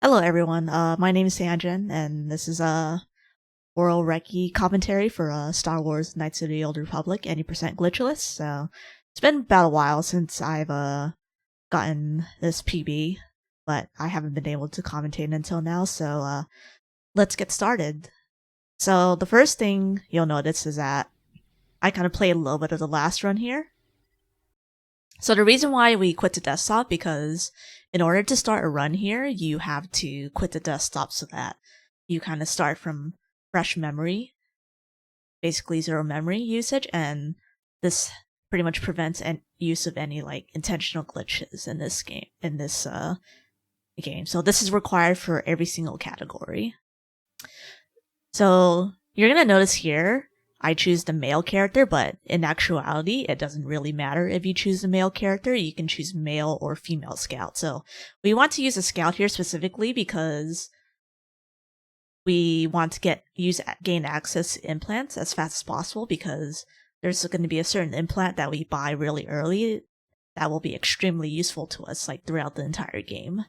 Hello everyone, my name is Sanjin, and this is a oral recce commentary for Star Wars Knights of the Old Republic, Any Glitchless. So it's been about a while since I've gotten this PB, but I haven't been able to commentate until now, so let's get started. So the first thing you'll notice is that I kind of played a little bit of the last run here. So the reason why we quit the desktop, because in order to start a run here, you have to quit the desktop so that you kind of start from fresh memory, basically zero memory usage, and this pretty much prevents use of any like intentional glitches in this game. So this is required for every single category. So you're gonna notice here I choose the male character, but in actuality, it doesn't really matter if you choose the male character. You can choose male or female scout. So we want to use a scout here specifically because we want to gain access to implants as fast as possible, because there's going to be a certain implant that we buy really early that will be extremely useful to us like throughout the entire game.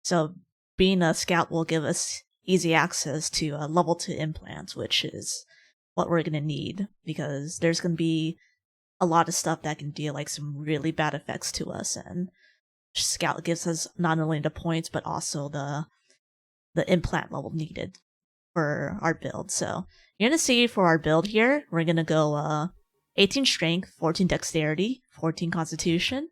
So being a scout will give us easy access to level 2 implants, which is what we're going to need, because there's going to be a lot of stuff that can deal like some really bad effects to us, and Scout gives us not only the points but also the implant level needed for our build. So you're going to see for our build here, we're going to go 18 strength, 14 dexterity, 14 constitution,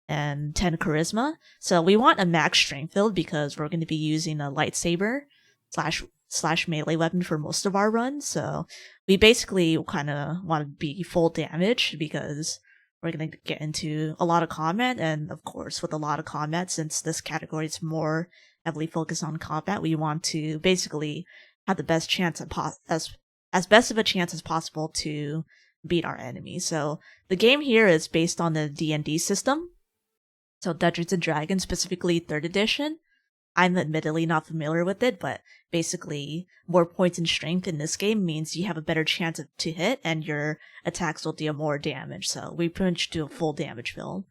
and 10 charisma. So we want a max strength build because we're going to be using a lightsaber slash melee weapon for most of our runs. So we basically kind of want to be full damage because we're going to get into a lot of combat. And of course, with a lot of combat, since this category is more heavily focused on combat, we want to basically have the best chance as best of a chance as possible to beat our enemy. So the game here is based on the D&D system. So Dungeons and Dragons, specifically 3rd edition. I'm admittedly not familiar with it, but basically more points in strength in this game means you have a better chance to hit and your attacks will deal more damage. So we pretty much do a full damage build.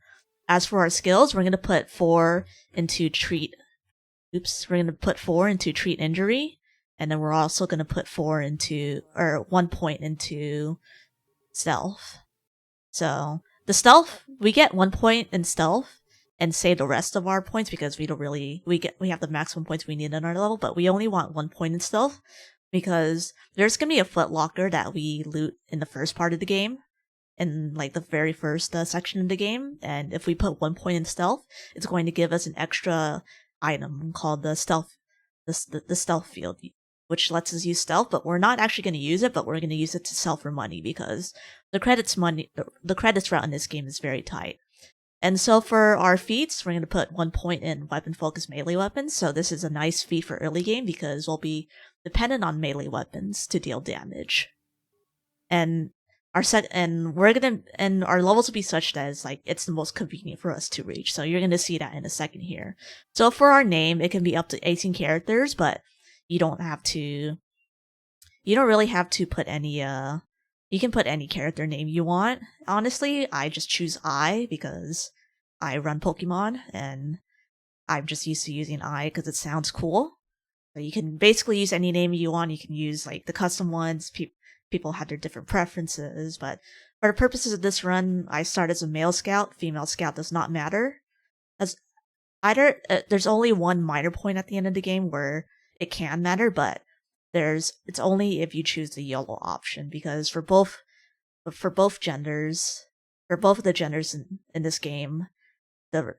As for our skills, we're going to put 4 into treat. We're going to put 4 into treat injury, and then we're also going to put 1 point into stealth. So the stealth, we get 1 point in stealth and save the rest of our points because we have the maximum points we need in our level, but we only want 1 point in stealth because there's gonna be a footlocker that we loot in the first part of the game, in like the very first section of the game, and if we put 1 point in stealth, it's going to give us an extra item called the stealth field, which lets us use stealth, but we're not actually going to use it, but we're going to use it to sell for money because the credits route in this game is very tight. And so for our feats, we're going to put 1 point in weapon focus melee weapons. So this is a nice feat for early game because we'll be dependent on melee weapons to deal damage. And our levels will be such that it's the most convenient for us to reach. So you're going to see that in a second here. So for our name, it can be up to 18 characters, but you don't really have to put any you can put any character name you want. Honestly, I just choose I because I run Pokemon and I'm just used to using I because it sounds cool. So you can basically use any name you want. You can use like the custom ones. People have their different preferences, but for the purposes of this run, I start as a male scout. Female scout does not matter. There's only one minor point at the end of the game where it can matter, but it's only if you choose the yellow option, because for both of the genders in this game,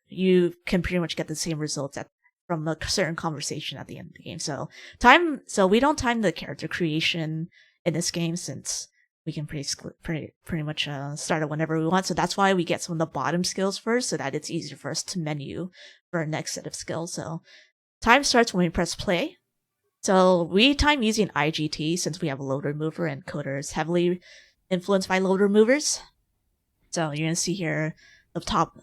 you can pretty much get the same results from a certain conversation at the end of the game. So we don't time the character creation in this game, since we can pretty much start it whenever we want. So that's why we get some of the bottom skills first, so that it's easier for us to menu for our next set of skills. So time starts when we press play. So we time using IGT since we have a load remover, and Coder is heavily influenced by load removers. So you're going to see here the top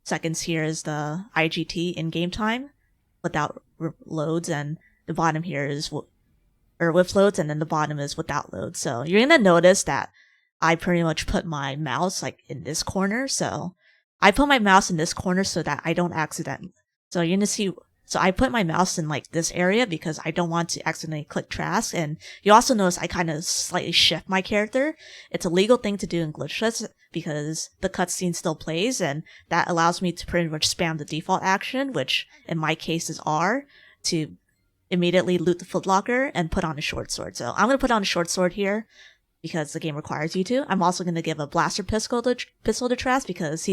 seconds here is the IGT in-game time without loads, and the bottom here is with loads, and then the bottom is without loads. So you're going to notice that I pretty much put my mouse like in this corner. So I put my mouse in this corner so that I don't accidentally. So you're going to see So I put my mouse in like this area because I don't want to accidentally click Trask. And you also notice I kind of slightly shift my character. It's a legal thing to do in Glitchless because the cutscene still plays, and that allows me to pretty much spam the default action, which in my case is R, to immediately loot the footlocker and put on a short sword. So I'm going to put on a short sword here because the game requires you to. I'm also going to give a blaster pistol to Trask because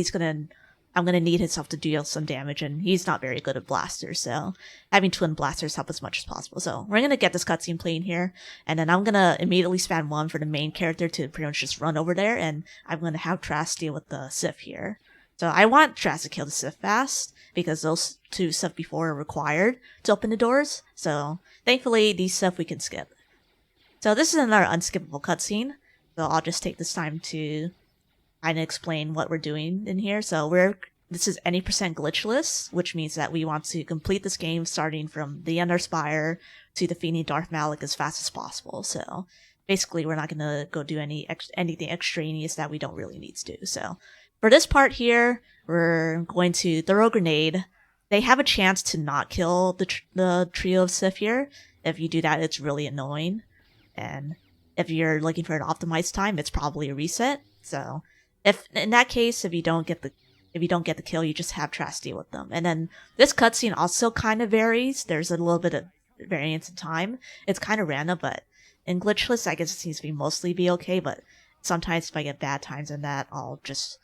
I'm going to need himself to deal some damage, and he's not very good at blasters, so having twin blasters help as much as possible. So we're going to get this cutscene playing here, and then I'm going to immediately spam 1 for the main character to pretty much just run over there, and I'm going to have Trask deal with the Sith here. So I want Trask to kill the Sith fast, because those 2 Sith before are required to open the doors, so thankfully these Sith we can skip. So this is another unskippable cutscene, so I'll just take this time to kind of explain what we're doing in here. So this is any % glitchless, which means that we want to complete this game starting from the Under Spire to defeating Darth Malak as fast as possible. So basically, we're not going to go do anything extraneous that we don't really need to do. So for this part here, we're going to throw a grenade. They have a chance to not kill the trio of Sith here. If you do that, it's really annoying. And if you're looking for an optimized time, it's probably a reset. So if in that case, if you don't get the kill, you just have Trask deal with them. And then this cutscene also kind of varies. There's a little bit of variance in time. It's kind of random, but in Glitchless, I guess it seems to be okay. But sometimes if I get bad times in that, I'll just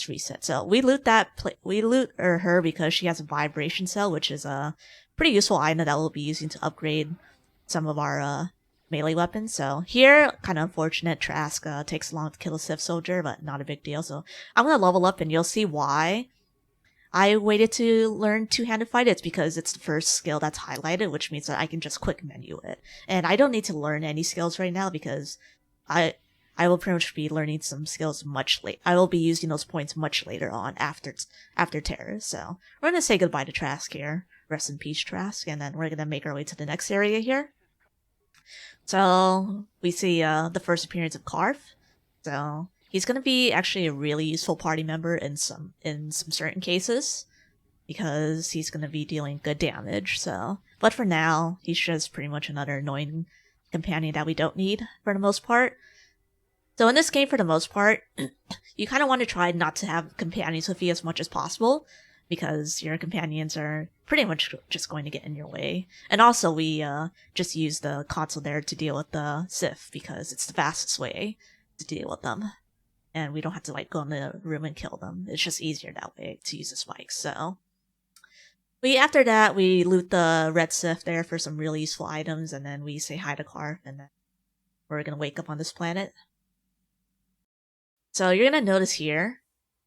reset. So we loot her because she has a vibration cell, which is a pretty useful item that we'll be using to upgrade some of our melee weapons. So here, kind of unfortunate, Trask takes long to kill a Sith soldier, but not a big deal. So I'm going to level up, and you'll see why I waited to learn two-handed fight. It's because it's the first skill that's highlighted, which means that I can just quick menu it. And I don't need to learn any skills right now because I will pretty much be learning some skills much late. I will be using those points much later on after Terra. So we're going to say goodbye to Trask here. Rest in peace, Trask. And then we're going to make our way to the next area here. So we see the first appearance of Karf. So he's going to be actually a really useful party member in some certain cases because he's going to be dealing good damage. So, but for now, he's just pretty much another annoying companion that we don't need for the most part. So in this game, for the most part, you kind of want to try not to have companions with you as much as possible, because your companions are pretty much just going to get in your way. And also, we just use the console there to deal with the Sith, because it's the fastest way to deal with them. And we don't have to go in the room and kill them. It's just easier that way to use the spikes. So after that, we loot the Red Sith there for some really useful items, and then we say hi to Karf, and then we're going to wake up on this planet. So you're going to notice here,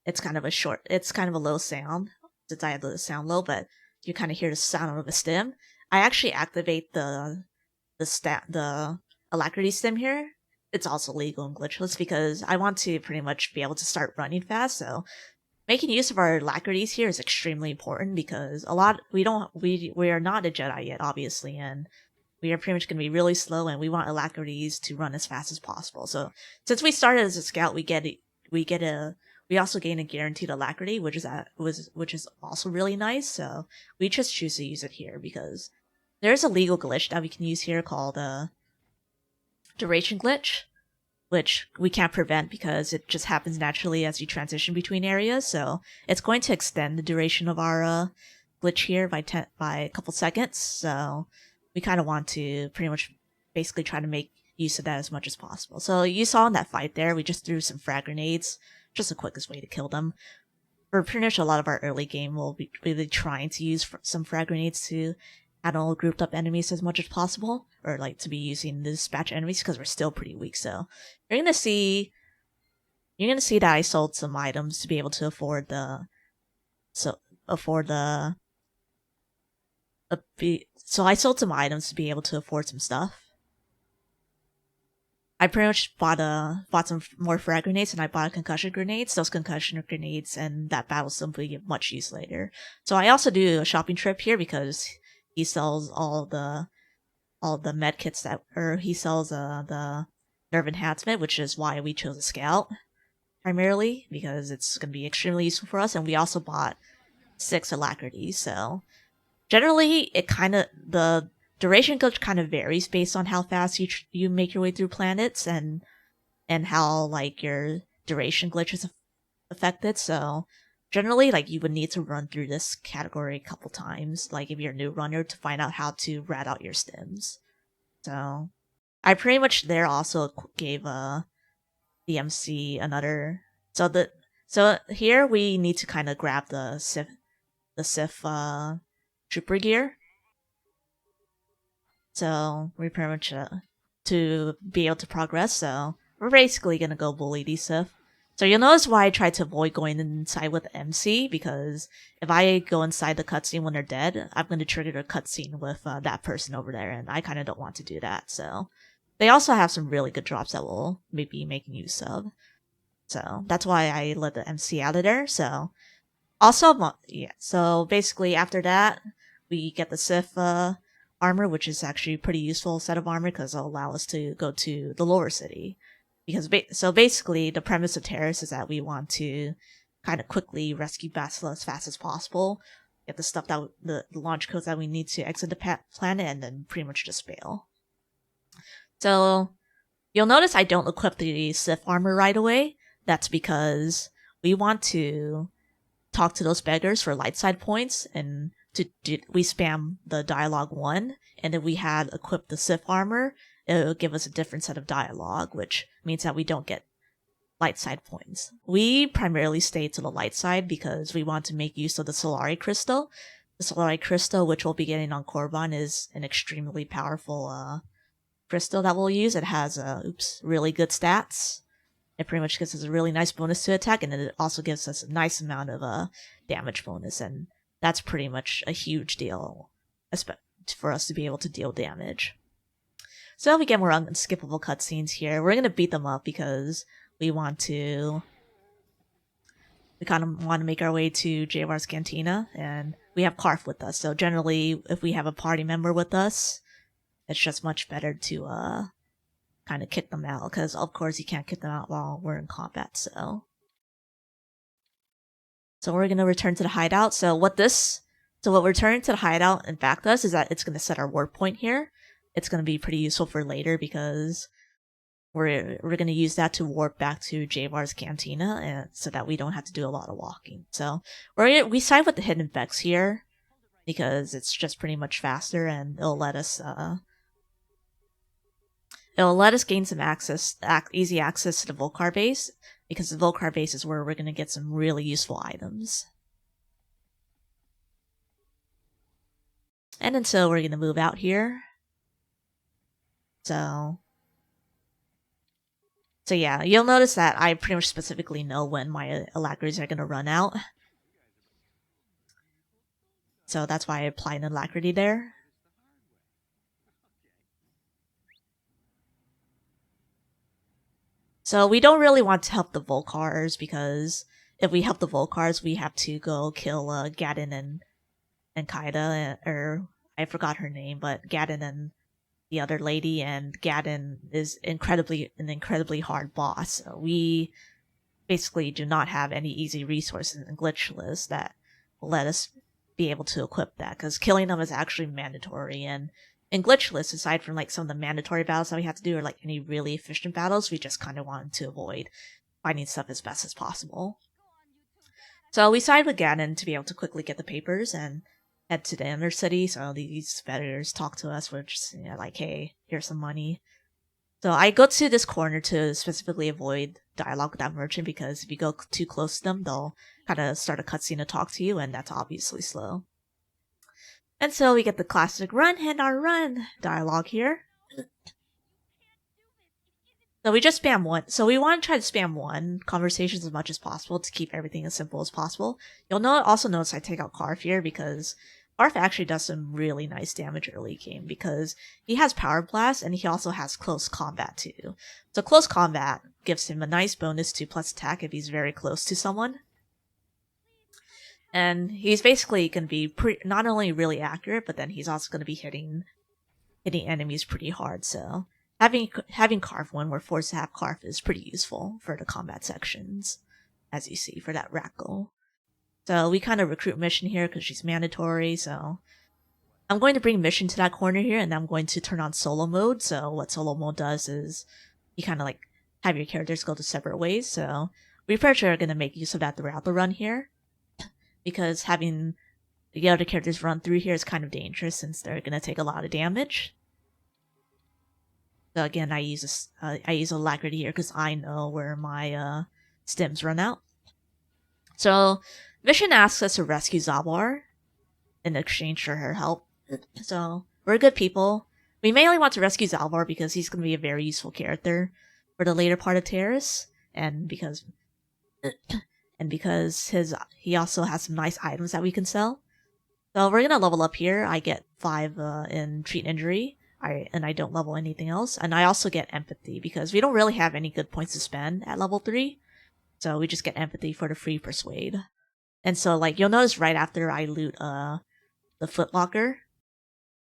it's kind of a low sound, since I have the sound low, but you kind of hear the sound of a stim. I actually activate the alacrity stim here. It's also legal in Glitchless because I want to pretty much be able to start running fast, so making use of our alacrities here is extremely important because we are not a Jedi yet, obviously, and we are pretty much going to be really slow, and we want alacrities to run as fast as possible. So since we started as a scout, we also gain a guaranteed alacrity, which is also really nice. So we just choose to use it here because there's a legal glitch that we can use here called duration glitch, which we can't prevent because it just happens naturally as you transition between areas. So it's going to extend the duration of our glitch here by a couple seconds. So we kind of want to pretty much basically try to make use of that as much as possible. So you saw in that fight there, we just threw some frag grenades, just the quickest way to kill them. For pretty much a lot of our early game, we'll be really trying to use some frag grenades to handle grouped up enemies as much as possible, or to be using the dispatch enemies because we're still pretty weak. So you're gonna see that I sold some items to be able to afford So I sold some items to be able to afford some stuff. I pretty much bought some more frag grenades, and I bought concussion grenades. Those concussion grenades and that battle simply give much use later. So I also do a shopping trip here because he sells all the med kits he sells the nerve enhancement, which is why we chose a scout primarily, because it's going to be extremely useful for us. And we also bought 6 alacrities, so Generally, the duration glitch kind of varies based on how fast you make your way through planets and how like your duration glitch is affected. So generally, like you would need to run through this category a couple times, like if you're a new runner, to find out how to rat out your stims. So I pretty much there also gave the MC another. So here we need to kind of grab the Sif trooper gear. So we pretty much to be able to progress. So we're basically gonna go bully these Sif. So you'll notice why I tried to avoid going inside with MC, because if I go inside the cutscene when they're dead, I'm going to trigger the cutscene with that person over there, and I kind of don't want to do that. So they also have some really good drops that we'll maybe making use of. So that's why I let the MC out of there. So also, yeah. So basically, after that, we get the Sith armor, which is actually a pretty useful set of armor because it'll allow us to go to the lower city. Because so basically, the premise of Terrace is that we want to kind of quickly rescue Bastila as fast as possible, get the stuff that the launch codes that we need to exit the planet, and then pretty much just bail. So you'll notice I don't equip the Sith armor right away. That's because we want to talk to those beggars for light side points, and we spam the dialogue 1, and if we had equipped the Sith armor, it would give us a different set of dialogue, which means that we don't get light side points. We primarily stay to the light side because we want to make use of the Solari Crystal. The Solari Crystal, which we'll be getting on Korban, is an extremely powerful crystal that we'll use. It has really good stats. It pretty much gives us a really nice bonus to attack, and it also gives us a nice amount of damage bonus, and that's pretty much a huge deal for us to be able to deal damage. So we get more unskippable cutscenes here. We're gonna beat them up because we kind of want to make our way to Javar's Cantina, and we have Karf with us. So generally, if we have a party member with us, it's just much better to kind of kick them out, because of course you can't kick them out while we're in combat. So we're gonna return to the hideout. So what returning to the hideout in fact does is that it's gonna set our warp point here. It's gonna be pretty useful for later because we're gonna use that to warp back to Javar's Cantina, and so that we don't have to do a lot of walking. So we side with the hidden Vex here because it's just pretty much faster, and it'll let us gain some easy access to the Volcar base, because the Volcar base is where we're going to get some really useful items. And until we're going to move out here. So yeah, you'll notice that I pretty much specifically know when my alacrities are going to run out. So that's why I applied an alacrity there. So we don't really want to help the Volcars, because if we help the Volcars, we have to go kill Gadin and Kaida, or I forgot her name, but Gadin and the other lady, and Gadin is an incredibly hard boss. So we basically do not have any easy resources in Glitchless that will let us be able to equip that, because killing them is actually mandatory. And in Glitchless, aside from like some of the mandatory battles that we have to do, or like any really efficient battles, we just kind of wanted to avoid finding stuff as best as possible. So we sided with Gadin to be able to quickly get the papers and head to the inner city. So these vendors talk to us, which is like, hey, here's some money. So I go to this corner to specifically avoid dialogue with that merchant, because if you go too close to them, they'll kind of start a cutscene to talk to you, and that's obviously slow. And so we get the classic run, Hendar, run dialogue here. So we just spam one. So we want to try to spam one conversations as much as possible to keep everything as simple as possible. You'll also notice I take out Karf here, because Karf actually does some really nice damage early game, because he has Power Blast and he also has Close Combat too. So Close Combat gives him a nice bonus to plus attack if he's very close to someone. And he's basically going to be not only really accurate, but then he's also going to be hitting enemies pretty hard. So having Karf when we're forced to have Karf is pretty useful for the combat sections, as you see for that rat goal. So we kind of recruit mission here because she's mandatory. So I'm going to bring Mission to that corner here, and I'm going to turn on solo mode. So what solo mode does is you kind of like have your characters go to separate ways. So we pretty sure are going to make use of that throughout the run here, because having the other characters run through here is kind of dangerous since they're going to take a lot of damage. So again, I use Alacrity here because I know where my stims run out. So Mission asks us to rescue Zabar in exchange for her help. So we're good people. We mainly want to rescue Zalvar because he's going to be a very useful character for the later part of Terrace, and because he also has some nice items that we can sell. So we're gonna level up here. I get 5 in treat injury. I don't level anything else, and I also get empathy because we don't really have any good points to spend at level 3. So we just get empathy for the free persuade. And so like you'll notice right after I loot the footlocker,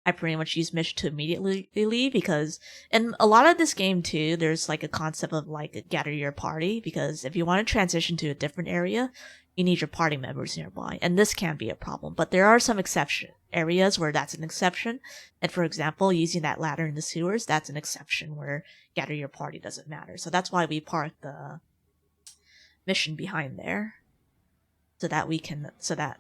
I pretty much use Mission to immediately leave, because in a lot of this game too, there's like a concept of like gather your party, because if you want to transition to a different area, you need your party members nearby, and this can be a problem. But there are some exception areas where that's an exception, and for example, using that ladder in the sewers, that's an exception where gather your party doesn't matter. So that's why we park the Mission behind there, so that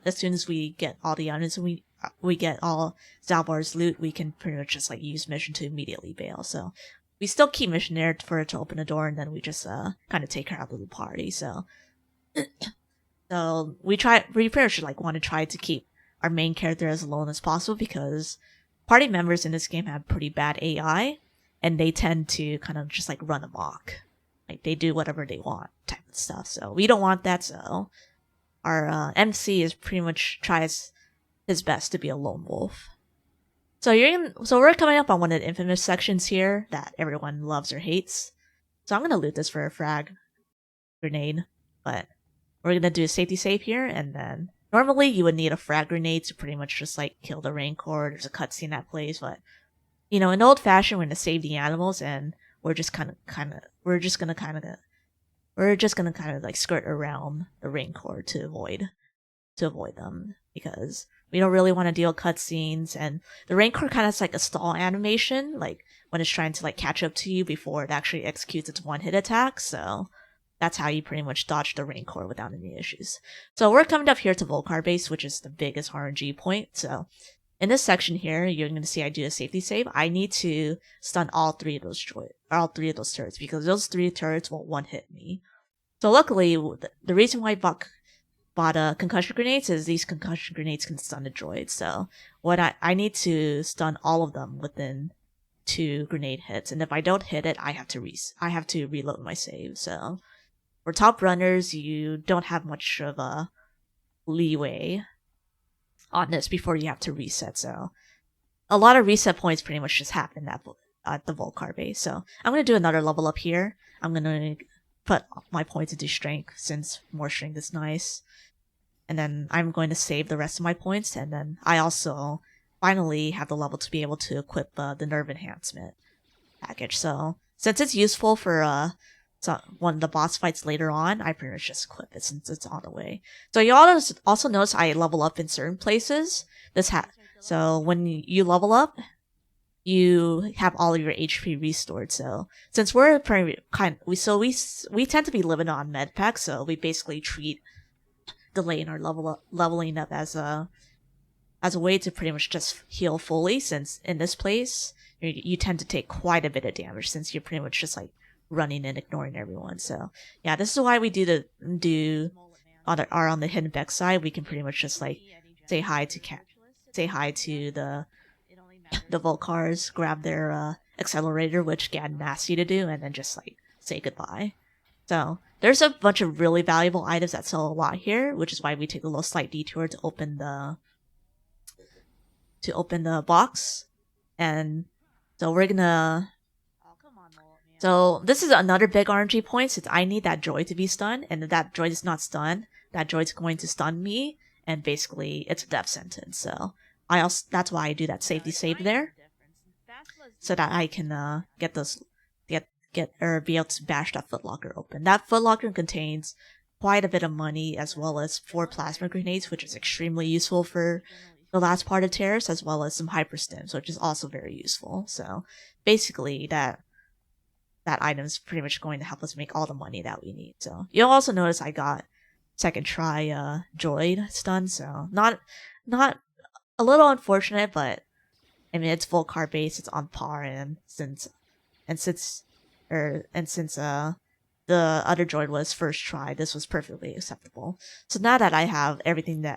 as soon as we get all the items and we get all Zalbar's loot, we can pretty much just like use Mission to immediately bail. So we still keep Mission there for her to open the door, and then we just kind of take her out of the party. So we pretty much like want to try to keep our main character as alone as possible, because party members in this game have pretty bad AI, and they tend to kind of just like run amok, like they do whatever they want type of stuff. So we don't want that. So our MC is pretty much tries his best to be a lone wolf. So we're coming up on one of the infamous sections here that everyone loves or hates. So I'm gonna loot this for a frag grenade, but we're gonna do a safety save here, and then normally you would need a frag grenade to pretty much just like kill the Rancor. There's a cutscene that plays, but in old fashioned, we're gonna save the animals, and we're just gonna like skirt around the Rancor to avoid them, because we don't really want to deal with cutscenes, and the Rancor kind of has like a stall animation, like when it's trying to like catch up to you before it actually executes its one-hit attack. So that's how you pretty much dodge the Rancor without any issues. So we're coming up here to Volcar base, which is the biggest RNG point. So in this section here, you're going to see I do a safety save. I need to stun all three of those turrets, because those 3 turrets will one-hit me. So luckily, the reason why I bought concussion grenades is these concussion grenades can stun the droids. So what I need to stun all of them within 2 grenade hits, and if I don't hit it, I have to reload my save. So for top runners, you don't have much of a leeway on this before you have to reset. So a lot of reset points pretty much just happen at the Volcar base. So I'm gonna do another level up here. I'm gonna put my points into strength, since more strength is nice. And then I'm going to save the rest of my points, and then I also finally have the level to be able to equip the nerve enhancement package. So since it's useful for one of the boss fights later on, I pretty much just equip it since it's on the way. So you also notice I level up in certain places. So when you level up, you have all of your HP restored. So since we're we tend to be living on med packs, so we basically treat delaying our leveling up as a way to pretty much just heal fully, since in this place you tend to take quite a bit of damage since you're pretty much just like running and ignoring everyone. So yeah, this is why we on the hidden Beck side, we can pretty much just like say hi to the Volcars, grab their accelerator, which Gad asked you to do, and then just like say goodbye. So there's a bunch of really valuable items that sell a lot here, which is why we take a little slight detour to open the box. And so we're gonna. So this is another big RNG point, since I need that droid to be stunned, and if that droid is not stunned, that droid's going to stun me, and basically it's a death sentence. So that's why I do that safety save there, so that I can be able to bash that footlocker open. That footlocker contains quite a bit of money, as well as 4 plasma grenades, which is extremely useful for the last part of Terrace, as well as some hyperstims, which is also very useful. So basically, that item is pretty much going to help us make all the money that we need. So you'll also notice I got second try droid stun, so not a little unfortunate, but I mean it's full card base, it's on par, and since the other droid was first try, this was perfectly acceptable. So now that I have everything now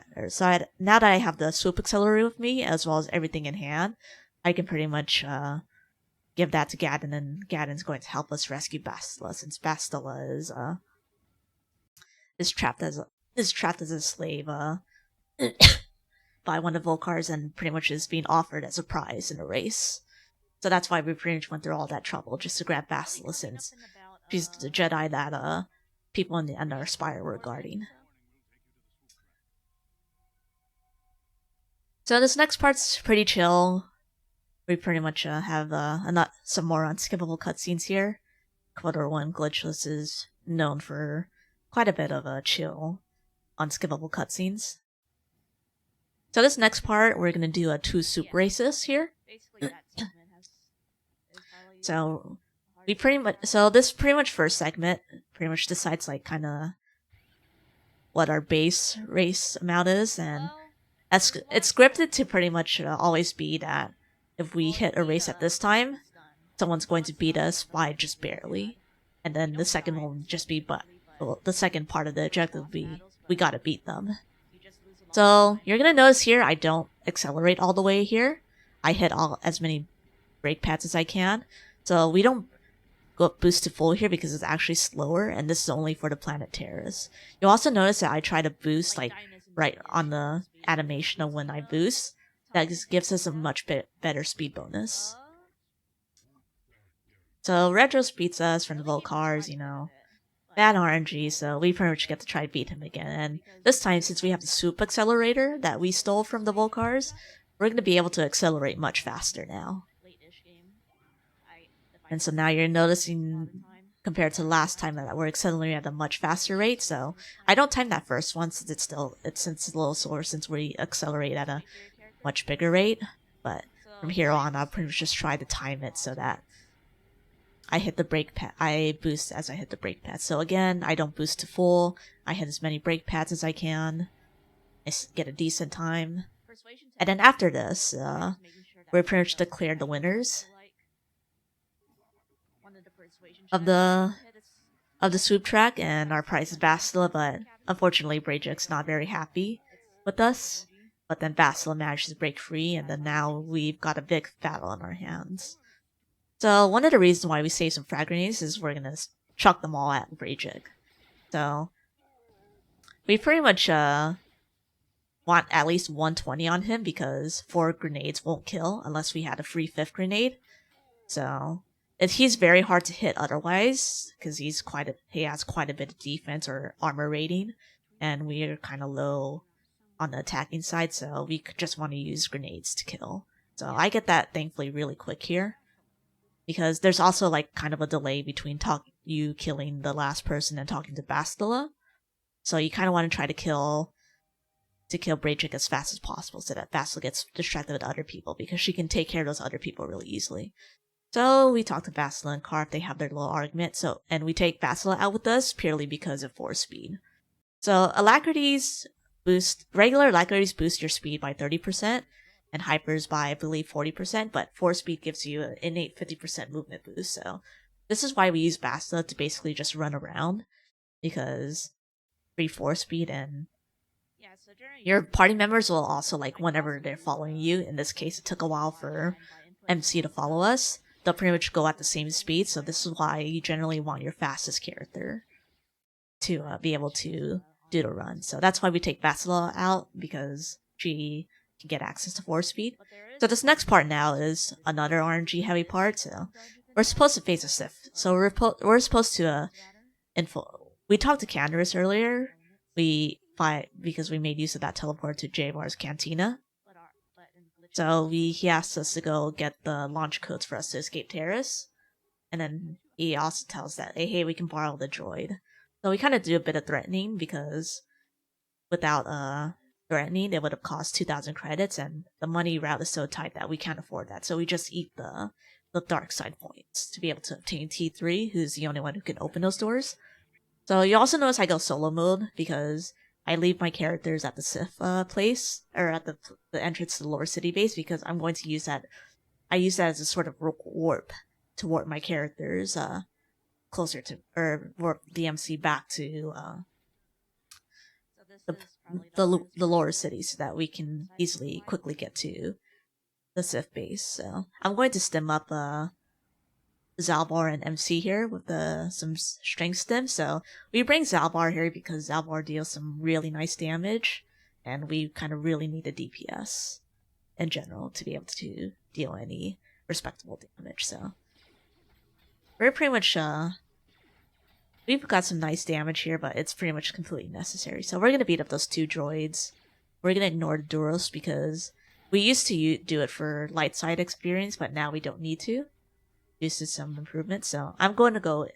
that I have the swoop accelerator with me as well as everything in hand, I can pretty much give that to Gadon, and Gadon's going to help us rescue Bastila, since Bastila is trapped as a slave by one of the Volcars, and pretty much is being offered as a prize in a race. So that's why we pretty much went through all that trouble just to grab Bastila, since she's the Jedi that people in the Endar Spire were guarding. So this next part's pretty chill. We pretty much have some more unskippable cutscenes here. Quarter 1 Glitchless is known for quite a bit of chill, unskippable cutscenes. So this next part, we're gonna do 2 soup races here. So this pretty much first segment pretty much decides like kind of what our base race amount is, and it's scripted to pretty much always be that if we hit a race at this time, someone's going to beat us by just barely, and then the second will just be the second part of the objective will be we gotta beat them. So you're gonna notice here I don't accelerate all the way here. I hit as many brake pads as I can. So we don't go boost to full here because it's actually slower, and this is only for the planet Terrace. You'll also notice that I try to boost like right on the animation of when I boost. That just gives us a much better speed bonus. So Retros beats us from the Volcars, bad RNG, so we pretty much get to try to beat him again. And this time, since we have the soup accelerator that we stole from the Volcars, we're going to be able to accelerate much faster now. And so now you're noticing, compared to last time, that we're accelerating at a much faster rate. So I don't time that first one since it's a little slower since we accelerate at a much bigger rate. But from here on, I'll pretty much just try to time it so that I hit the brake pad. I boost as I hit the brake pad. So again, I don't boost to full. I hit as many brake pads as I can. I get a decent time. And then after this, we're pretty much declared the winners of the swoop track, and our prize is Bastila, but unfortunately Brajik's not very happy with us. But then Bastila manages to break free, and then now we've got a big battle on our hands. So one of the reasons why we save some frag grenades is we're gonna chuck them all at Brajik. So we pretty much want at least 120 on him because 4 grenades won't kill unless we had a free 5th grenade. So he's very hard to hit otherwise because he has quite a bit of defense or armor rating, and we are kind of low on the attacking side, so we just want to use grenades to kill. So I get that thankfully really quick here, because there's also like kind of a delay between you killing the last person and talking to Bastila. So you kind of want to try to kill Brajik as fast as possible so that Bastila gets distracted with other people, because she can take care of those other people really easily. So we talk to Bastila and Karp, they have their little argument, and we take Bastila out with us purely because of force speed. So regular alacrities boost your speed by 30%, and hypers by, I believe, 40%, but force speed gives you an innate 50% movement boost, so this is why we use Bastila to basically just run around, because free force speed, and your party members will also, like, whenever they're following you, in this case it took a while for MC to follow us, they'll pretty much go at the same speed, so this is why you generally want your fastest character to be able to do the run. So that's why we take Bastila out, because she can get access to force speed. So this next part now is another RNG heavy part, so we're supposed to face a Sith. So we're supposed to we talked to Canderous earlier, because we made use of that teleport to Javar's Cantina. So he asked us to go get the launch codes for us to escape Terrace. And then he also tells that, hey, we can borrow the droid. So we kind of do a bit of threatening, because without the threatening, it would have cost 2,000 credits, and the money route is so tight that we can't afford that. So we just eat the dark side points to be able to obtain T3, who's the only one who can open those doors. So you also notice I go solo mode because I leave my characters at the Sith place, or at the entrance to the lower city base, because I'm going to use that. I use that as a sort of warp to warp my characters closer to, or warp the MC back to the lower city so that we can easily quickly get to the Sith base. So I'm going to stem up Zalbar and MC here with some strength stem. So we bring Zalbar here because Zalbar deals some really nice damage, and we kind of really need a DPS in general to be able to deal any respectable damage. So we're pretty much we've got some nice damage here, but it's pretty much completely necessary. So we're gonna beat up those 2 droids. We're gonna ignore the Duros because we used to do it for light side experience, but now we don't need to due to some improvements. So I'm going to go.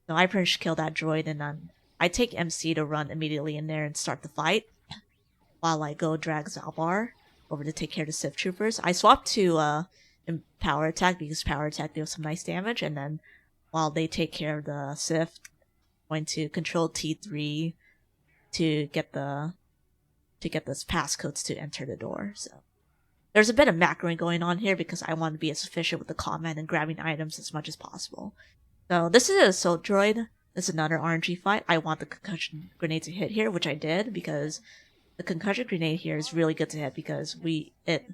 So I pretty much kill that droid, and then I take MC to run immediately in there and start the fight, while I go drag Zalbar over to take care of the Sith troopers. I swap to power attack because power attack deals some nice damage, and then while they take care of the Sith, I'm going to control T3 to get the passcodes to enter the door. So there's a bit of macroing going on here because I want to be as efficient with the combat and grabbing items as much as possible. So this is a Assault Droid. This is another RNG fight. I want the concussion grenade to hit here, which I did because the concussion grenade here is really good to hit because it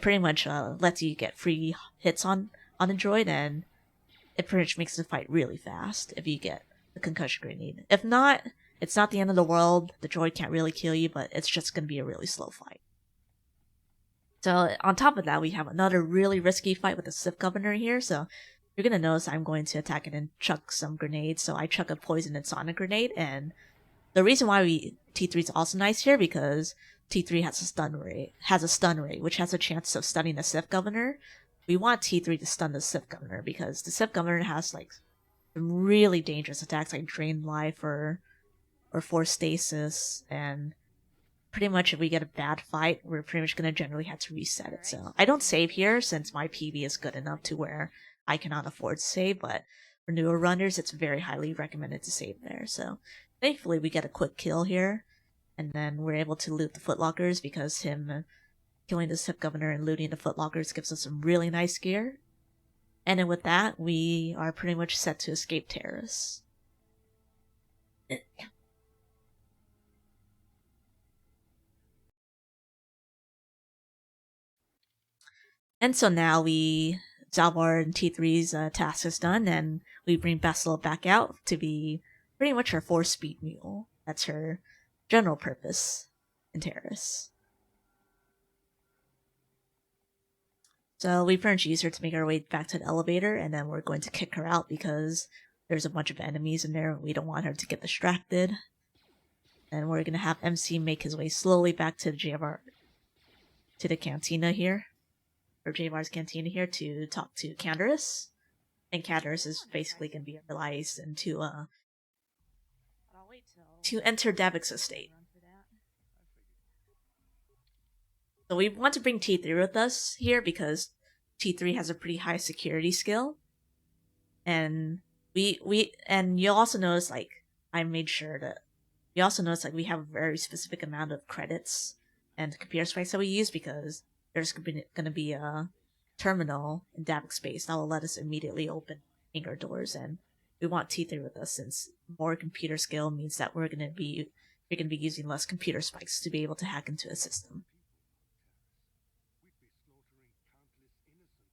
pretty much lets you get free hits on a droid, and it pretty much makes the fight really fast if you get the concussion grenade. If not, it's not the end of the world. The droid can't really kill you, but it's just going to be a really slow fight. So on top of that, we have another really risky fight with the Sith Governor here. So you're going to notice I'm going to attack it and chuck some grenades. So I chuck a poison and sonic grenade, and the reason why T3 is also nice here because T3 has a stun rate, which has a chance of stunning the Sith Governor. We want T3 to stun the Sith Governor because the Sith Governor has like some really dangerous attacks like Drain Life or Force Stasis, and pretty much if we get a bad fight, we're pretty much going to generally have to reset it. So I don't save here since my PB is good enough to where I cannot afford to save, but for newer runners, it's very highly recommended to save there. So thankfully we get a quick kill here, and then we're able to loot the footlockers because him killing the Sith Governor and looting the footlockers gives us some really nice gear. And then with that, we are pretty much set to escape terrorists. And so now Zalbar and T3's task is done, and we bring Bastila back out to be pretty much her 4-speed mule. That's her general purpose in terrorists. So we pretty much use her to make our way back to the elevator, and then we're going to kick her out because there's a bunch of enemies in there and we don't want her to get distracted. And we're going to have MC make his way slowly back to the cantina here, or Javar's cantina here, to talk to Canderous. And Canderous is basically going to be our liaison to enter Davik's estate. So we want to bring T3 with us here because T3 has a pretty high security skill. And you'll also notice like I made sure that you also notice like we have a very specific amount of credits and computer spikes that we use because there's going to be a terminal in Davik space that will let us immediately open hangar doors, and we want T3 with us since more computer skill means that you're going to be using less computer spikes to be able to hack into a system.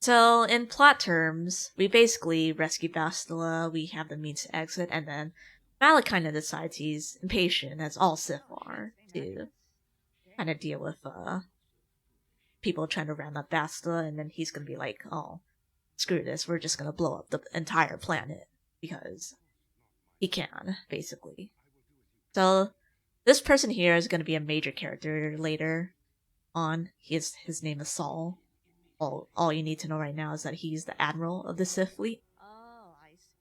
So, in plot terms, we basically rescue Bastila, we have the means to exit, and then Malik kind of decides he's impatient, as all Sith are, to kind of deal with people trying to round up Bastila, and then he's gonna be like, oh, screw this, we're just gonna blow up the entire planet, because he can, basically. So, this person here is gonna be a major character later on. His name is Saul. All you need to know right now is that he's the admiral of the Sith fleet. Oh, I see.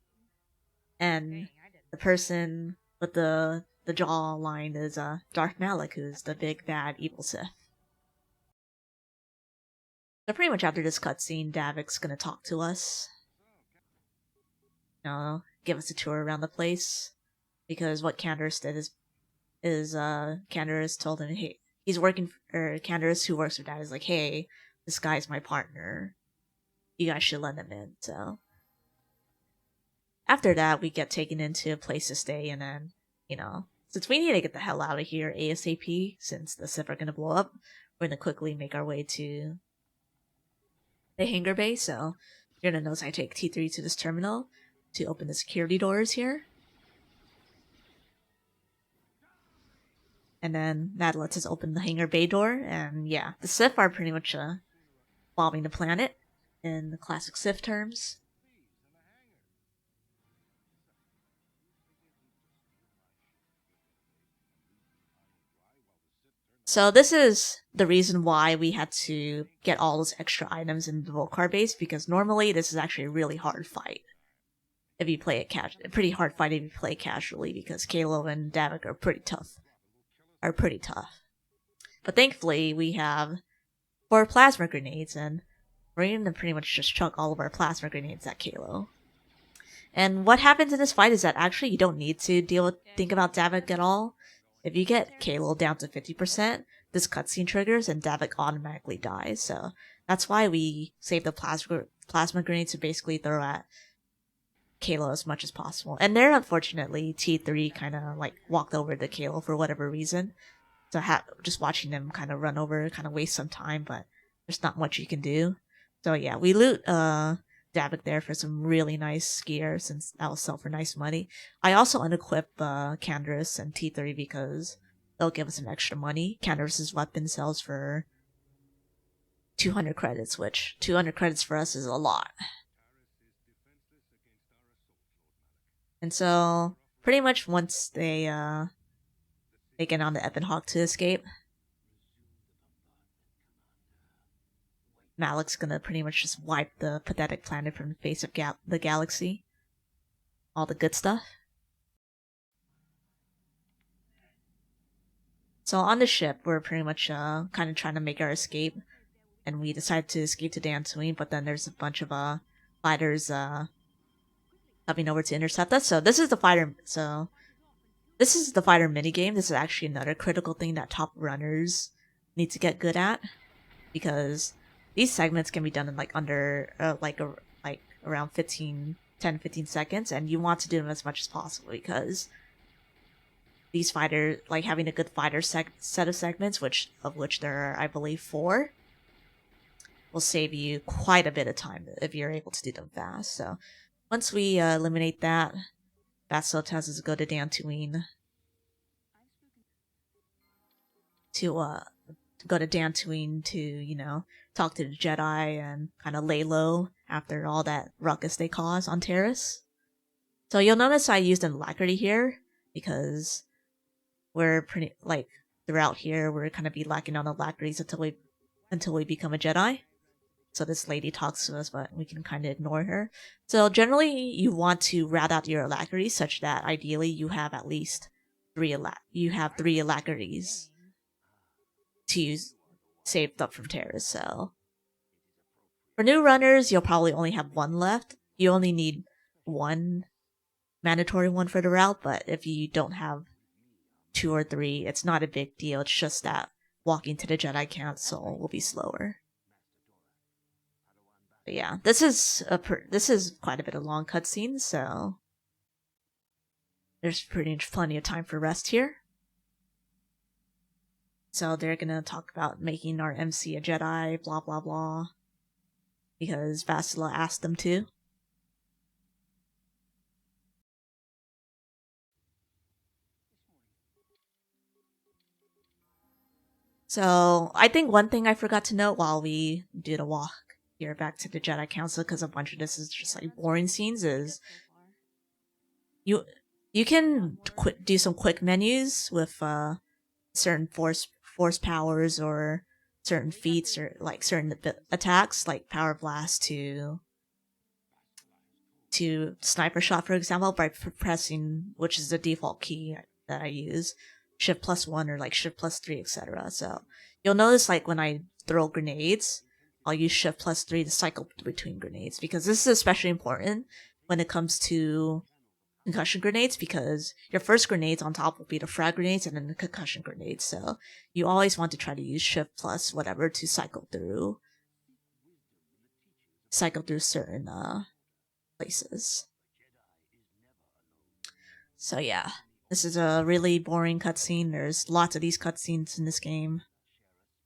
And the person with the the jawline is Darth Malak, who's the big bad evil Sith. So pretty much after this cutscene, Davik's gonna talk to us. Give us a tour around the place. Because what Canderous did is Canderous told him, hey, he's working, or Canderous, who works for Dad, is like, hey, this guy's my partner. You guys should let him in, so. After that, we get taken into a place to stay, and then, since we need to get the hell out of here ASAP, since the Sith are gonna blow up, we're gonna quickly make our way to the hangar bay, so you're gonna notice I take T3 to this terminal to open the security doors here. And then that lets us open the hangar bay door, and yeah, the Sith are pretty much bombing the planet in the classic Sith terms. So this is the reason why we had to get all those extra items in the Volcar base, because normally this is actually a really hard fight if you play it pretty hard fight if you play casually, because Kalo and Davik are pretty tough. But thankfully, we have 4 plasma grenades, and we're gonna pretty much just chuck all of our plasma grenades at Kalo. And what happens in this fight is that actually you don't need to think about Davik at all. If you get Kalo down to 50%, this cutscene triggers and Davik automatically dies. So that's why we save the plasma grenades to basically throw at Kalo as much as possible. And there, unfortunately, T3 kind of like walked over the Kalo for whatever reason. So just watching them kind of run over kind of waste some time, but there's not much you can do. So yeah, we loot Davik there for some really nice gear, since that will sell for nice money. I also unequip Canderous and T3 because they'll give us some extra money. Canderous's weapon sells for 200 credits, which 200 credits for us is a lot. And so, pretty much once they get on the Epenhawk to escape, Malak's gonna pretty much just wipe the pathetic planet from the face of the galaxy. All the good stuff. So on the ship, we're pretty much kind of trying to make our escape. And we decide to escape to Dantooine, but then there's a bunch of fighters coming over to intercept us. So this is the fighter minigame. This is actually another critical thing that top runners need to get good at, because these segments can be done in like under around 10-15 seconds, and you want to do them as much as possible, because these fighters, like having a good fighter set of segments, of which there are, I believe, 4, will save you quite a bit of time if you're able to do them fast. So once we eliminate that, Bastille tells us to go to Dantooine to talk to the Jedi and kind of lay low after all that ruckus they cause on Terrace. So you'll notice I used an alacrity here, because we're pretty, like, throughout here, we're kind of be lacking on alacrities until we become a Jedi. So this lady talks to us, but we can kind of ignore her. So generally, you want to route out your alacrities such that ideally you have at least 3 alacrities to use saved up from Terrace. So for new runners, you'll probably only have 1 left. You only need 1 mandatory one for the route, but if you don't have 2 or 3, it's not a big deal. It's just that walking to the Jedi Council will be slower. But yeah, this is quite a bit of long cutscenes, so there's pretty much plenty of time for rest here. So they're gonna talk about making our MC a Jedi, blah blah blah, because Bastila asked them to. So I think one thing I forgot to note while we do the walk here back to the Jedi Council, because a bunch of this is just like boring scenes, is you can do some quick menus with certain force powers or certain feats, or like certain attacks, like power blast to sniper shot, for example, by pressing, which is the default key. that I use, Shift+1 or like Shift+3, etc. So you'll notice like when I throw grenades, I'll use Shift+3 to cycle between grenades, because this is especially important when it comes to concussion grenades, because your first grenades on top will be the frag grenades and then the concussion grenades. So you always want to try to use Shift plus whatever to cycle through certain places. So yeah, this is a really boring cutscene. There's lots of these cutscenes in this game,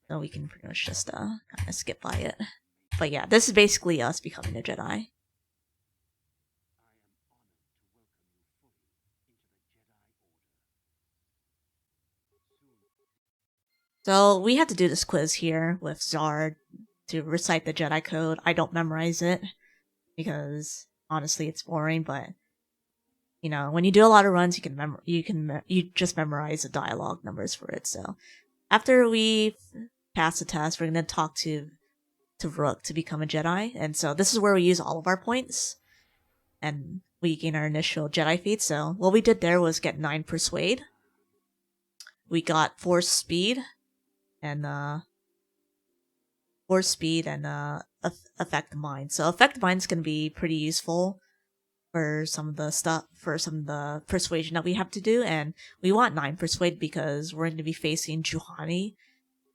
so we can pretty much just kind of skip by it. But yeah, this is basically us becoming a Jedi. So we have to do this quiz here with Zard to recite the Jedi code. I don't memorize it because honestly it's boring, but you know, when you do a lot of runs, you just memorize the dialogue numbers for it. So after we pass the test, we're gonna talk to Rook to become a Jedi, and so this is where we use all of our points, and we gain our initial Jedi feat. So what we did there was get 9 Persuade. We got Force Speed and Affect Mind. So Affect Mind is gonna be pretty useful for some of the persuasion that we have to do, and we want 9 Persuade because we're going to be facing Juhani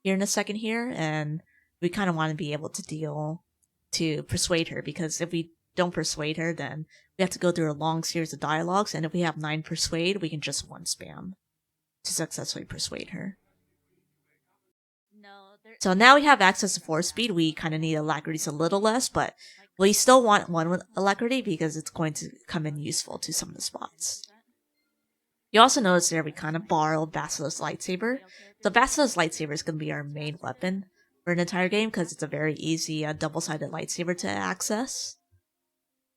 here in a second here, and we kind of want to be able to persuade her, because if we don't persuade her, then we have to go through a long series of dialogues, and if we have 9 Persuade, we can just one spam to successfully persuade her. So now we have access to Force Speed, we kind of need alacrities a little less, but we still want 1 with alacrity because it's going to come in useful to some of the spots. You also notice there we kind of borrowed Basila's lightsaber. So Basila's lightsaber is going to be our main weapon for an entire game because it's a very easy double-sided lightsaber to access,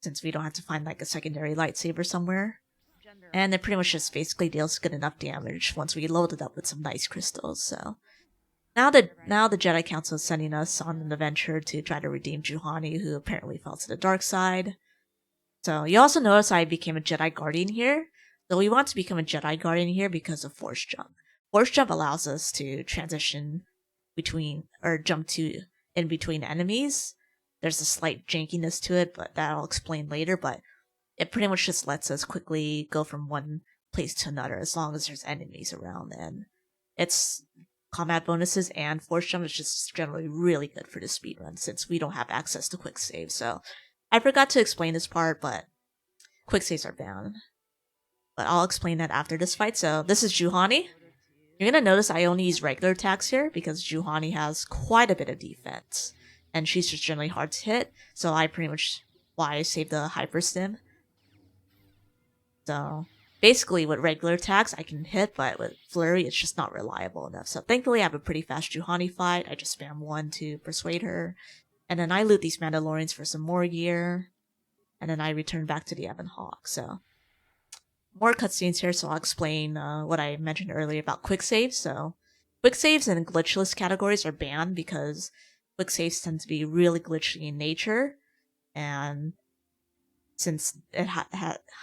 since we don't have to find like a secondary lightsaber somewhere. And it pretty much just basically deals good enough damage once we load it up with some nice crystals. So now the Jedi Council is sending us on an adventure to try to redeem Juhani, who apparently fell to the dark side. So you also notice I became a Jedi Guardian here. So we want to become a Jedi Guardian here because of Force Jump. Force Jump allows us to transition between, or jump to in between enemies. There's a slight jankiness to it, but that I'll explain later, but it pretty much just lets us quickly go from one place to another as long as there's enemies around, and it's combat bonuses and Force Jump is just generally really good for the speedrun since we don't have access to quick save. So I forgot to explain this part, but quick saves are banned. But I'll explain that after this fight. So this is Juhani. You're gonna notice I only use regular attacks here because Juhani has quite a bit of defense, and she's just generally hard to hit. So I pretty much why I saved the hyper stim. So basically, with regular attacks, I can hit, but with flurry, it's just not reliable enough. So thankfully, I have a pretty fast Juhani fight. I just spam 1 to persuade her, and then I loot these Mandalorians for some more gear, and then I return back to the Ebon Hawk. So more cutscenes here, so I'll explain what I mentioned earlier about quick saves. So quick saves and glitchless categories are banned because quick saves tend to be really glitchy in nature, and since it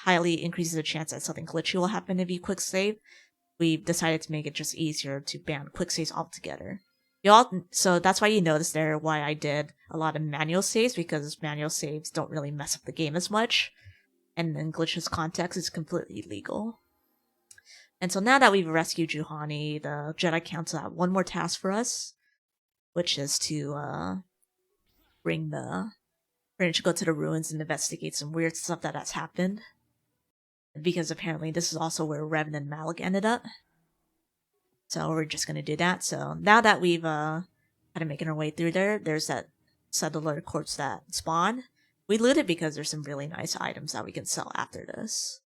highly increases the chance that something glitchy will happen if you quick save, we decided to make it just easier to ban quick saves altogether. So that's why you notice there why I did a lot of manual saves, because manual saves don't really mess up the game as much, and in glitchless context, it's completely legal. And so now that we've rescued Juhani, the Jedi Council have one more task for us, which is to bring the we're going to go to the ruins and investigate some weird stuff that has happened. Because apparently this is also where Revan and Malik ended up. So we're just going to do that. So now that we've kind of making our way through there, there's that settler corpse that spawned. We loot it because there's some really nice items that we can sell after this.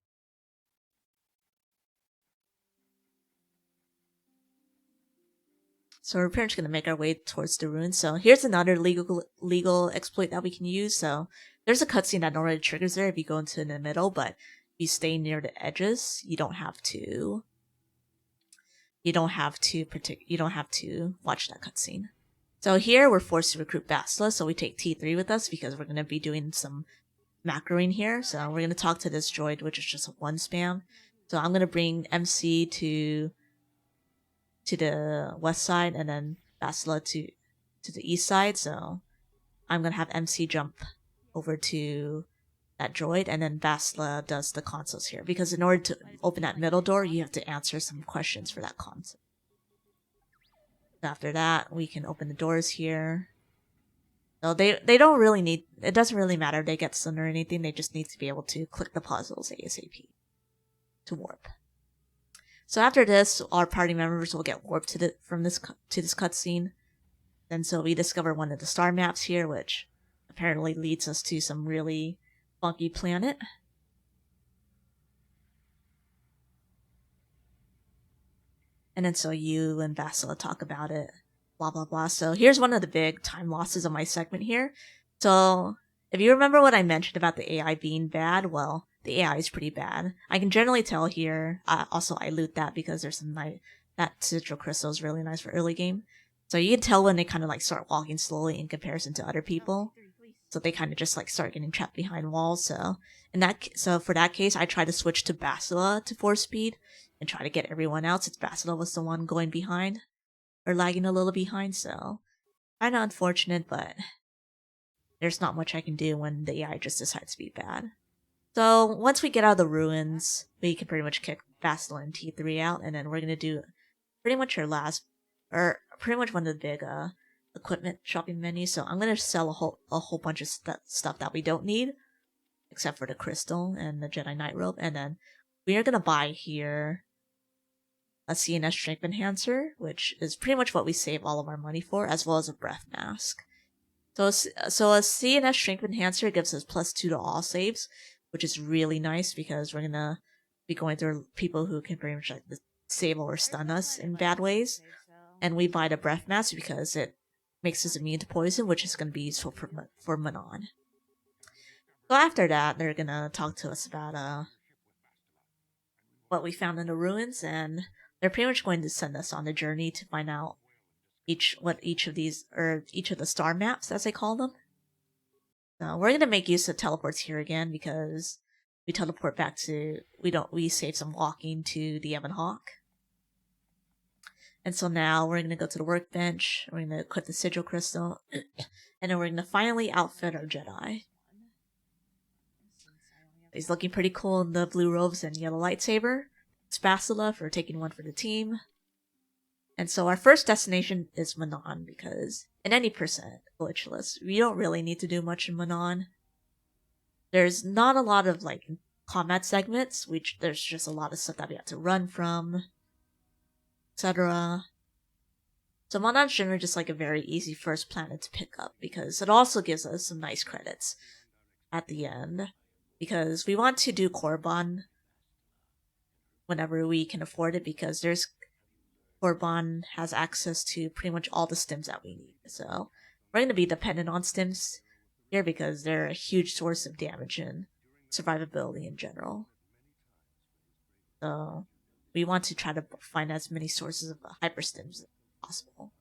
So we're pretty much going to make our way towards the ruins. So here's another legal exploit that we can use. So there's a cutscene that already triggers there if you go into the middle, but if you stay near the edges, you don't have to watch that cutscene. So here we're forced to recruit Basila, so we take T3 with us because we're going to be doing some macroing here. So we're going to talk to this droid, which is just a 1 spam. So I'm gonna bring MC to the west side, and then Basila to the east side. So I'm gonna have MC jump over to that droid, and then Basila does the consoles here, because in order to open that middle door, you have to answer some questions for that console. After that, we can open the doors here. So they don't really need, it doesn't really matter if they get stunned or anything, they just need to be able to click the puzzles ASAP to warp. So after this, our party members will get warped to this cutscene. And so we discover one of the star maps here, which apparently leads us to some really funky planet. And then so you and Basila talk about it, blah blah blah. So here's one of the big time losses of my segment here. So if you remember what I mentioned about the AI being bad, well, the AI is pretty bad. I can generally tell here. Also, I loot that because there's some that sigil crystal is really nice for early game. So you can tell when they kind of like start walking slowly in comparison to other people. So they kind of just like start getting trapped behind walls. So for that case, I try to switch to Basila to 4 speed and try to get everyone out, since Basila was the one going behind or lagging a little behind. So kind of unfortunate, but there's not much I can do when the AI just decides to be bad. So once we get out of the ruins, we can pretty much kick Basila and T3 out, and then we're gonna do pretty much one of the big equipment shopping menus. So I'm gonna sell a whole bunch of stuff that we don't need, except for the crystal and the Jedi Knight robe, and then we are gonna buy here a CNS strength enhancer, which is pretty much what we save all of our money for, as well as a breath mask. So a CNS strength enhancer gives us +2 to all saves, which is really nice because we're gonna be going through people who can pretty much like disable or stun us in bad ways. And we buy the breath mask because it makes us immune to poison, which is gonna be useful for Manon. So after that, they're gonna talk to us about what we found in the ruins, and they're pretty much going to send us on a journey to find out each of the star maps, as they call them. So we're gonna make use of teleports here again because we teleport back to we save some walking to the Ebon Hawk. And so now we're gonna go to the workbench, we're gonna equip the sigil crystal, and then we're gonna finally outfit our Jedi. He's looking pretty cool in the blue robes and yellow lightsaber. It's Basila for taking one for the team. And so our first destination is Manon, because in any percent glitchless, we don't really need to do much in Manon. There's not a lot of like combat segments, which there's just a lot of stuff that we have to run from, etc. So Manon's generally just like a very easy first planet to pick up, because it also gives us some nice credits at the end, because we want to do Korban whenever we can afford it, because Korban has access to pretty much all the stims that we need. So we're going to be dependent on stims here because they're a huge source of damage and survivability in general. So we want to try to find as many sources of hyper stims as possible.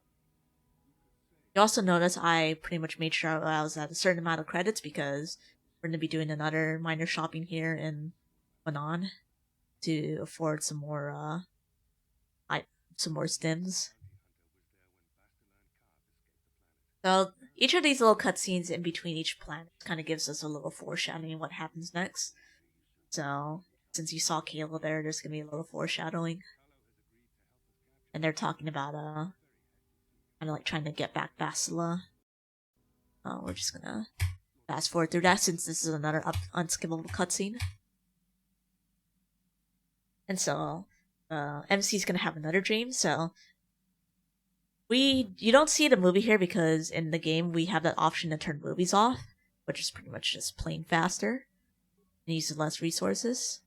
You also notice I pretty much made sure I was at a certain amount of credits because we're going to be doing another minor shopping here in Manon to afford some more stims. So each of these little cutscenes in between each planet kind of gives us a little foreshadowing of what happens next. So since you saw Kayla there's gonna be a little foreshadowing, and they're talking about kind of like trying to get back Basila. We're just gonna fast forward through that since this is another unskippable cutscene. And so MC's gonna have another dream. So you don't see the movie here because in the game we have that option to turn movies off, which is pretty much just plain faster and uses less resources.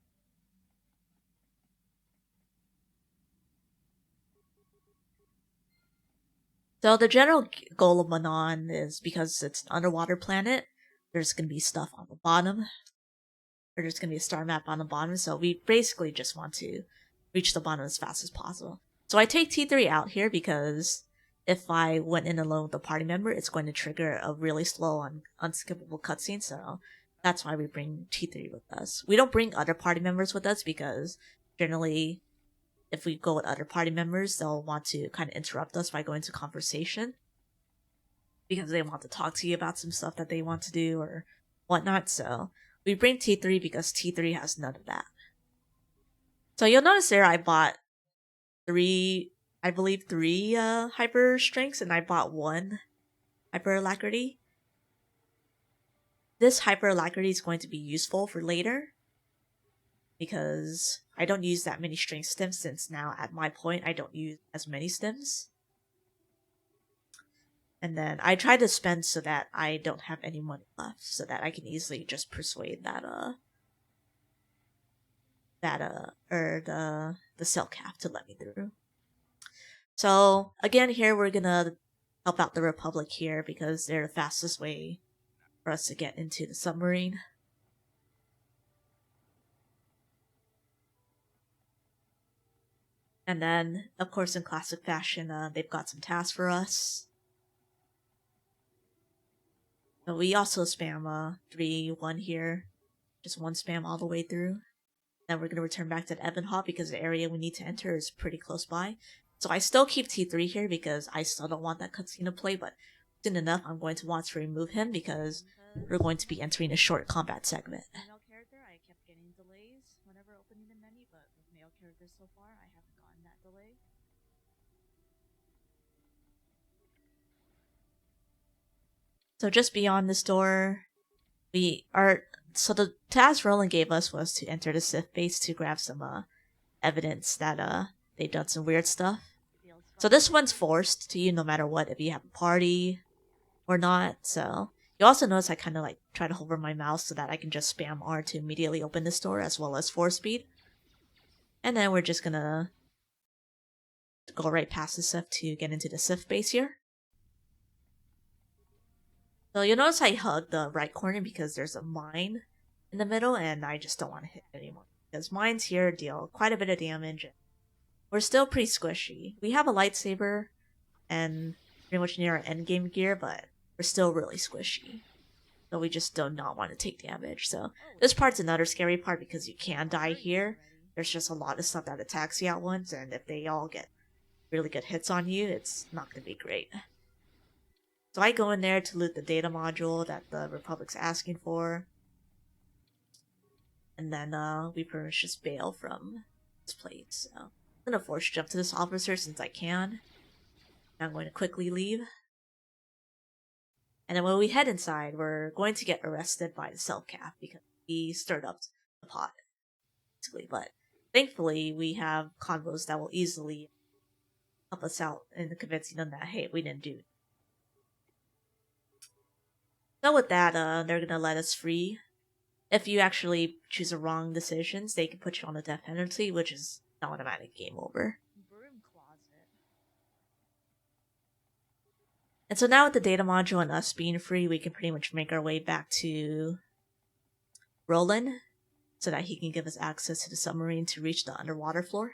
So the general goal of Manon is, because it's an underwater planet, there's going to be stuff on the bottom, or there's going to be a star map on the bottom, so we basically just want to reach the bottom as fast as possible. So I take T3 out here because if I went in alone with a party member, it's going to trigger a really slow unskippable cutscene, so that's why we bring T3 with us. We don't bring other party members with us because generally, if we go with other party members, they'll want to kind of interrupt us by going to conversation because they want to talk to you about some stuff that they want to do or whatnot. So we bring T3 because T3 has none of that. So you'll notice there I bought three hyper strengths, and I bought one hyper alacrity. This hyper alacrity is going to be useful for later because I don't use that many strength stems, since now at my point I don't use as many stems. And then I try to spend so that I don't have any money left, so that I can easily just persuade the cell cap to let me through. So again, here we're gonna help out the Republic here because they're the fastest way for us to get into the submarine. And then, of course, in classic fashion, they've got some tasks for us. But we also spam 3-1 here. Just one spam all the way through. Then we're going to return back to Evanhall because the area we need to enter is pretty close by. So I still keep T3 here because I still don't want that cutscene to play, but soon enough I'm going to want to remove him because we're going to be entering a short combat segment. Male character, I kept getting delays whenever opening the menu, but with male characters so far, I haven't gotten that delay. So just beyond this door, so the task Roland gave us was to enter the Sith base to grab some evidence that they've done some weird stuff. So this one's forced to you no matter what, if you have a party or not. So you also notice I kind of like try to hover my mouse so that I can just spam R to immediately open this door, as well as 4-speed. And then we're just gonna go right past the Sith to get into the Sith base here. So you'll notice I hug the right corner because there's a mine in the middle, and I just don't want to hit it anymore. Because mines here deal quite a bit of damage. We're still pretty squishy. We have a lightsaber and pretty much near our endgame gear, but we're still really squishy. So we just do not want to take damage. So this part's another scary part because you can die here. There's just a lot of stuff that attacks you at once, and if they all get really good hits on you, it's not going to be great. So I go in there to loot the data module that the Republic's asking for. And then we pretty much just bail from this place. So I'm going to force jump to this officer since I can. I'm going to quickly leave. And then when we head inside, we're going to get arrested by the cell cap because he stirred up the pot, basically. But thankfully, we have convos that will easily help us out in convincing them that, hey, we didn't do it. So with that, they're going to let us free. If you actually choose the wrong decisions, they can put you on the death penalty, which is an automatic game over. Broom closet. And so now with the data module and us being free, we can pretty much make our way back to Roland so that he can give us access to the submarine to reach the underwater floor.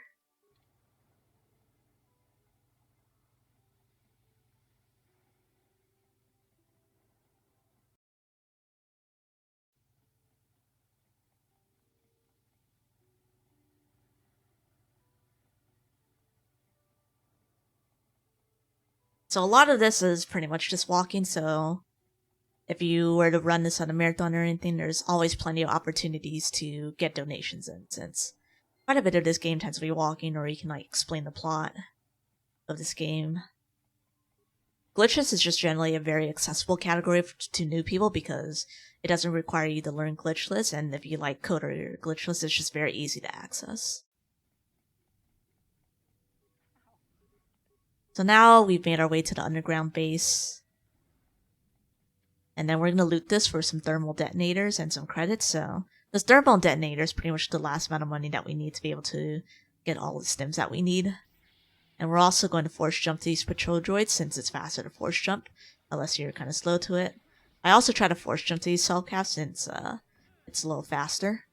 So a lot of this is pretty much just walking, so if you were to run this on a marathon or anything, there's always plenty of opportunities to get donations in, since quite a bit of this game tends to be walking, or you can like explain the plot of this game. Glitchless is just generally a very accessible category to new people because it doesn't require you to learn Glitchless, and if you like code or Glitchless, it's just very easy to access. So now we've made our way to the underground base. And then we're going to loot this for some thermal detonators and some credits. So this thermal detonator is pretty much the last amount of money that we need to be able to get all the stems that we need. And we're also going to force jump to these patrol droids since it's faster to force jump, unless you're kind of slow to it. I also try to force jump to these cell caps since it's a little faster.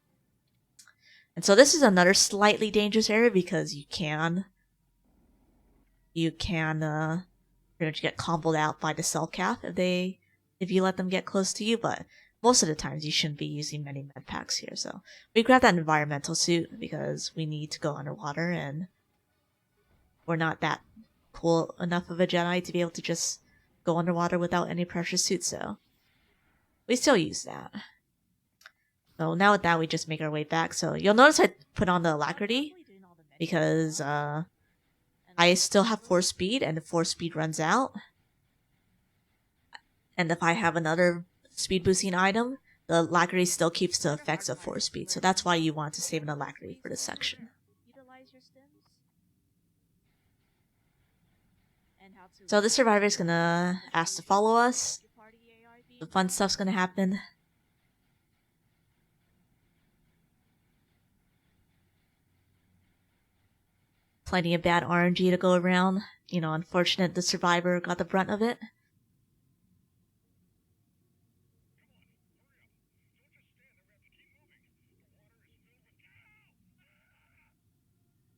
And so this is another slightly dangerous area because you can pretty much get comboed out by the cell cap if you let them get close to you, but most of the times you shouldn't be using many med packs here. So we grabbed that environmental suit because we need to go underwater, and we're not that cool enough of a Jedi to be able to just go underwater without any pressure suit, so we still use that. So now with that, we just make our way back. So you'll notice I put on the alacrity because I still have 4 speed, and the 4 speed runs out. And if I have another speed boosting item, the alacrity still keeps the effects of 4 speed. So that's why you want to save an alacrity for this section. So the survivor is gonna ask to follow us. The fun stuff's gonna happen. Plenty of bad RNG to go around. You know, unfortunate the survivor got the brunt of it.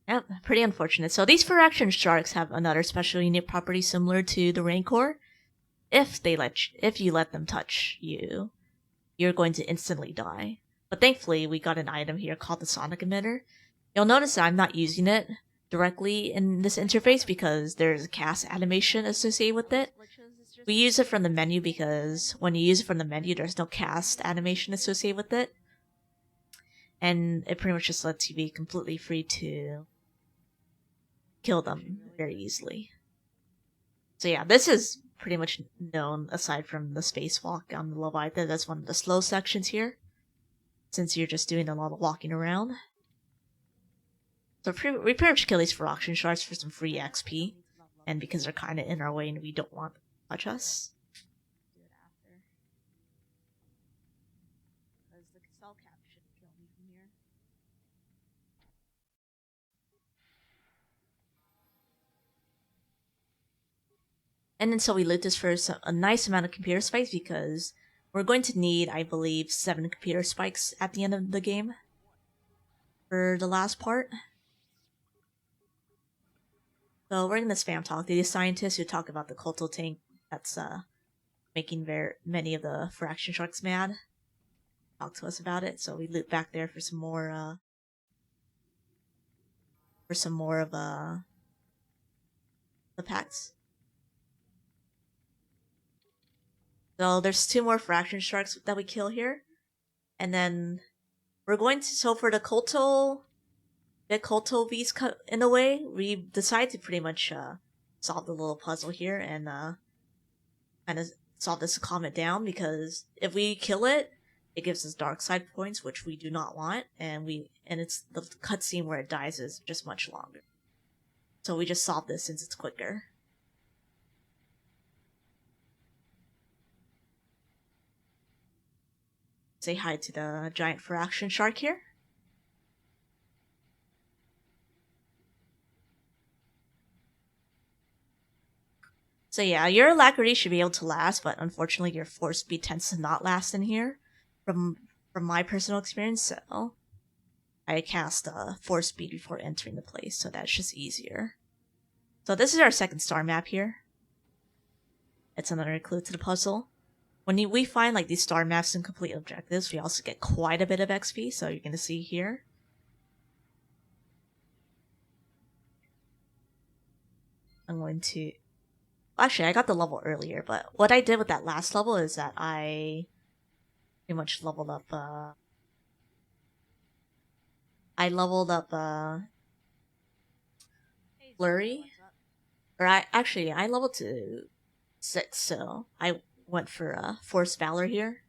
Yep, pretty unfortunate. So these fraction sharks have another special unique property similar to the Rancor. If you let them touch you, you're going to instantly die. But thankfully, we got an item here called the Sonic Emitter. You'll notice that I'm not using it directly in this interface because there's a cast animation associated with it. We use it from the menu because when you use it from the menu, there's no cast animation associated with it. And it pretty much just lets you be completely free to kill them very easily. So yeah, this is pretty much known aside from the spacewalk on the Leviathan. That's one of the slow sections here, since you're just doing a lot of walking around. So we pretty much kill these fraction sharks for some free XP, and because they're kind of in our way and we don't want them to touch us. Do it after. Because the cell cap should kill me from here. And then so we loot this for a nice amount of computer spikes because we're going to need, I believe, 7 computer spikes at the end of the game for the last part. So we're going to spam talk to these scientists who talk about the Colto tank that's making many of the fraction sharks mad. Talk to us about it. So we loot back there for some more of the packs. So there's 2 more fraction sharks that we kill here, and then we're going to. So for the Colto beast cut in a way, we decide to pretty much solve the little puzzle here and kind of solve this to calm it down, because if we kill it, it gives us dark side points, which we do not want, and it's the cutscene where it dies is just much longer. So we just solve this since it's quicker. Say hi to the giant fraction shark here. So yeah, your alacrity should be able to last, but unfortunately your 4 speed tends to not last in here, from my personal experience. So I cast 4 speed before entering the place, so that's just easier. So this is our second star map here. It's another clue to the puzzle. When we find like these star maps and complete objectives, we also get quite a bit of XP, so you're going to see here. I'm going to... Actually, I got the level earlier, but what I did with that last level is that I pretty much leveled up, Flurry. Or I leveled to 6, so I went for Force Valor here.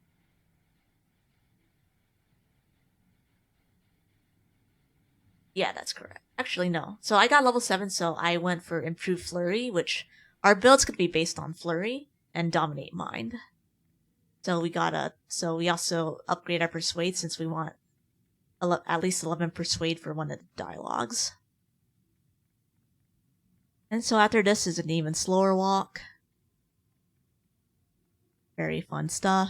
Yeah, that's correct. Actually, no. So I got level 7, so I went for Improved Flurry, which our build's could be based on Flurry and Dominate Mind. So we also upgrade our Persuade since we want at least 11 Persuade for one of the dialogues. And so after this is an even slower walk. Very fun stuff.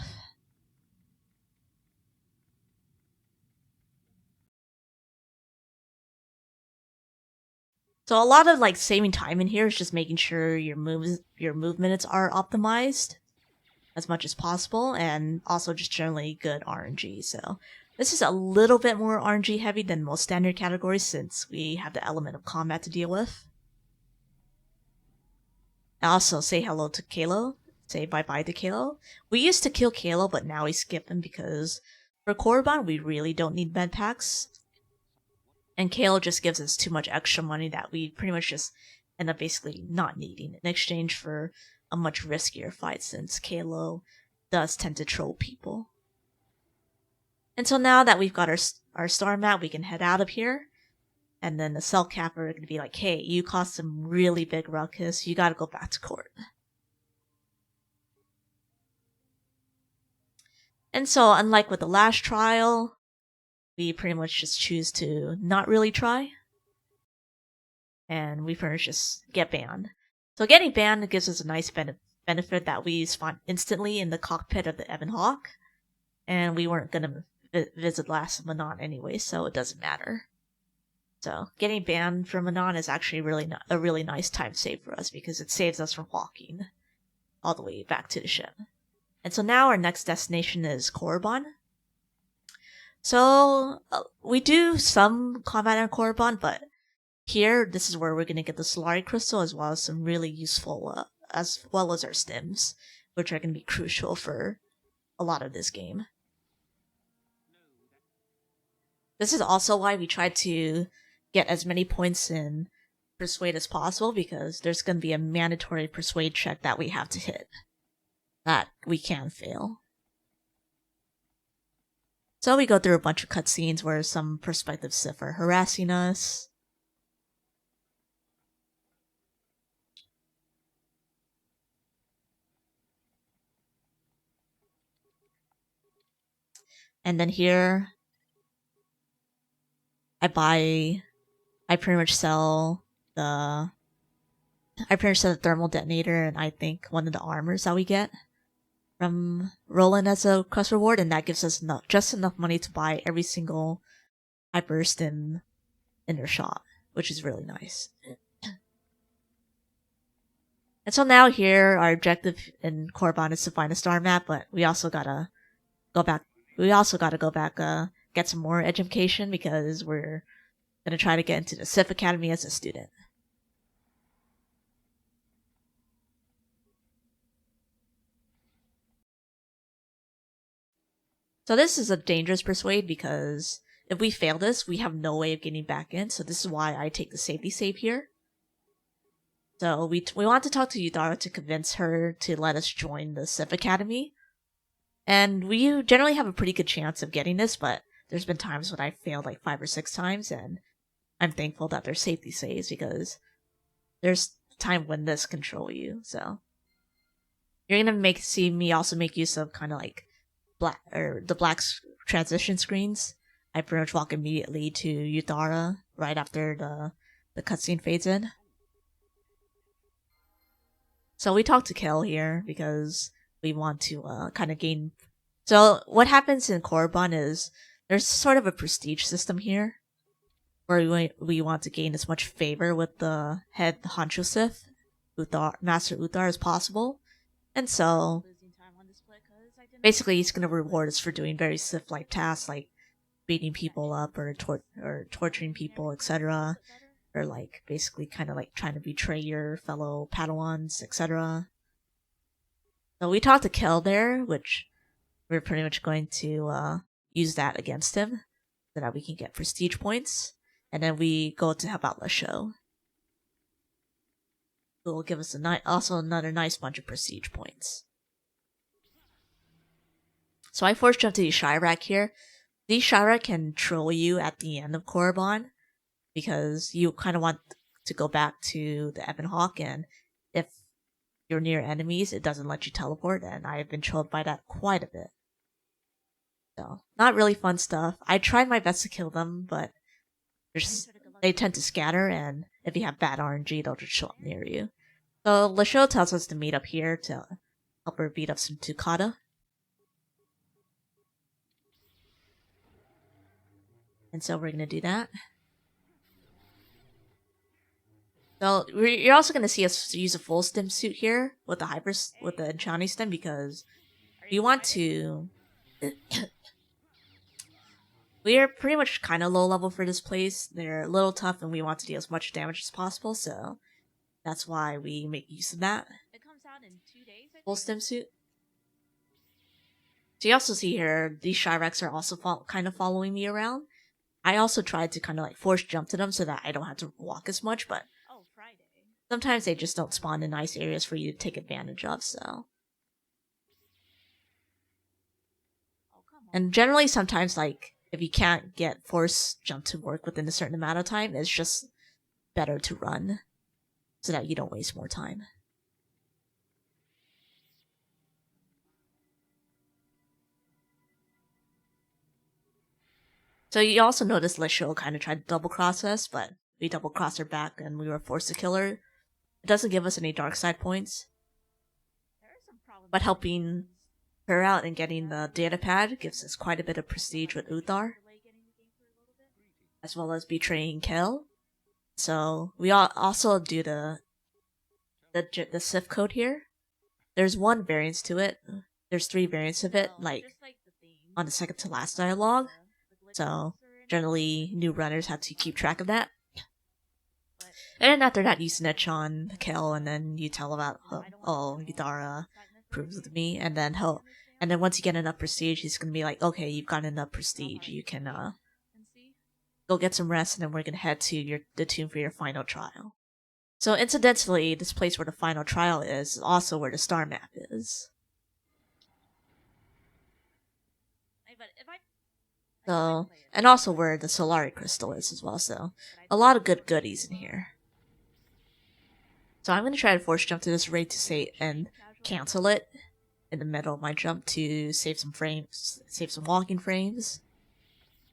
So a lot of like saving time in here is just making sure your movements are optimized. as much as possible, and also just generally good RNG. So this is a little bit more RNG heavy than most standard categories since we have the element of combat to deal with. I also say hello to Kalo. Say bye-bye to Kalo. We used to kill Kalo, but now we skip him because for Korriban, we really don't need med packs. And Kalo just gives us too much extra money that we pretty much just end up basically not needing in exchange for a much riskier fight since Kalo does tend to troll people. And so now that we've got our star map, we can head out of here. And then the cell capper are going to be like, hey, you caused some really big ruckus. You got to go back to court. And so, unlike with the last trial, we pretty much just choose to not really try. And we pretty much just get banned. So getting banned gives us a nice benefit that we spawn instantly in the cockpit of the Ebon Hawk. And we weren't going to visit Last Manon anyway, so it doesn't matter. So getting banned from Manon is actually a really nice time save for us because it saves us from walking all the way back to the ship. And so now our next destination is Korriban. So we do some combat on Korriban, but here this is where we're going to get the Solari Crystal as well as some really useful, as well as our stims, which are going to be crucial for a lot of this game. This is also why we tried to get as many points in Persuade as possible, because there's going to be a mandatory Persuade check that we have to hit. That we can fail. So we go through a bunch of cutscenes where some prospective Sith are harassing us. And then here, I pretty much sell the thermal detonator and I think one of the armors that we get from Roland as a quest reward, and that gives us just enough money to buy every single hyperstim in their shop, which is really nice. And so now here, our objective in Korriban is to find a star map, but we also gotta go back. Get some more education because we're gonna try to get into the Sith Academy as a student. So this is a dangerous persuade because if we fail this, we have no way of getting back in. So this is why I take the safety save here. So we want to talk to Yudara to convince her to let us join the Sith Academy. And we generally have a pretty good chance of getting this, but there's been times when I failed like 5 or 6 times, and I'm thankful that there's safety saves because there's time when this control you. So you're gonna see me also make use of kind of like the black transition screens. I pretty much walk immediately to Yudara right after the cutscene fades in. So we talk to Kel here because we want to kind of gain. So what happens in Korriban is there's sort of a prestige system here, where we want to gain as much favor with the head honcho Sith, Master Uthar, as possible, and so basically he's going to reward us for doing very Sith-like tasks like beating people up or torturing people, etc. Or like basically kind of like trying to betray your fellow Padawans, etc. So we talked to Kel there, which we're pretty much going to use that against him so that we can get prestige points. And then we go to help out Lasho, who will give us also another nice bunch of prestige points. So I force jump to the Chirac here. The Chirac can troll you at the end of Korriban because you kind of want to go back to the Ebon Hawk, and if you're near enemies, it doesn't let you teleport, and I've been trolled by that quite a bit. So, not really fun stuff. I tried my best to kill them, but they tend to scatter, and if you have bad RNG, they'll just show up near you. So, Lasho tells us to meet up here to help her beat up some Tukata. And so we're gonna do that. So you're also gonna see us use a full stim suit here with the Enchani stem because we want to. We are pretty much kind of low level for this place. They're a little tough, and we want to deal as much damage as possible. So that's why we make use of that. It comes out in 2 days. Full stem suit. So you also see here, these Shyreks are also kind of following me around. I also tried to kind of like force jump to them so that I don't have to walk as much, but Oh, Friday. sometimes they just don't spawn in nice areas for you to take advantage of, so. Oh, come on. And generally, sometimes, like, if you can't get force jump to work within a certain amount of time, it's just better to run so that you don't waste more time. So you also notice Lisho kind of tried to double cross us, but we double crossed her back and we were forced to kill her. It doesn't give us any dark side points, There are some problems. but helping her out and getting the data pad gives us quite a bit of prestige with Uthar, as well as betraying Kel. So we also do the Sif code here. There's one variance to it. There's 3 variants of it, like on the second to last dialogue. So generally, new runners have to keep track of that. And then after that, you snitch on Kel, and then you tell about, oh, Yudara approves of me, and then once you get enough prestige, he's gonna be like, okay, you've got enough prestige, you can go get some rest, and then we're gonna head to the tomb for your final trial. So incidentally, this place where the final trial is also where the star map is. So, and also where the Solari crystal is as well. So, a lot of good goodies in here. So I'm gonna try to force jump to this raid to say and cancel it in the middle of my jump to save some frames, save some walking frames.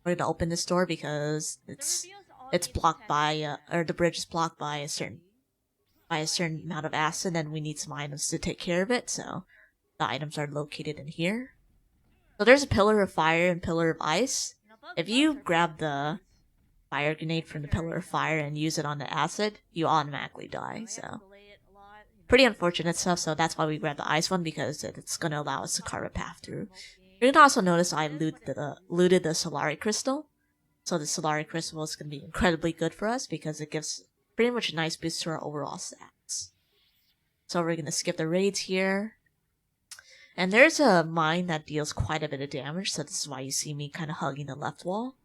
We're gonna open this door because it's blocked by or the bridge is blocked by a certain amount of acid, and we need some items to take care of it. So the items are located in here. So there's a pillar of fire and pillar of ice. If you grab the fire grenade from the pillar of fire and use it on the acid, you automatically die. So pretty unfortunate stuff. So that's why we grab the ice one, because it's going to allow us to carve a path through. You're going to also notice I looted the Solari crystal. So the Solari crystal is going to be incredibly good for us because it gives pretty much a nice boost to our overall stats. So we're going to skip the raids here. And there's a mine that deals quite a bit of damage, so this is why you see me kind of hugging the left wall.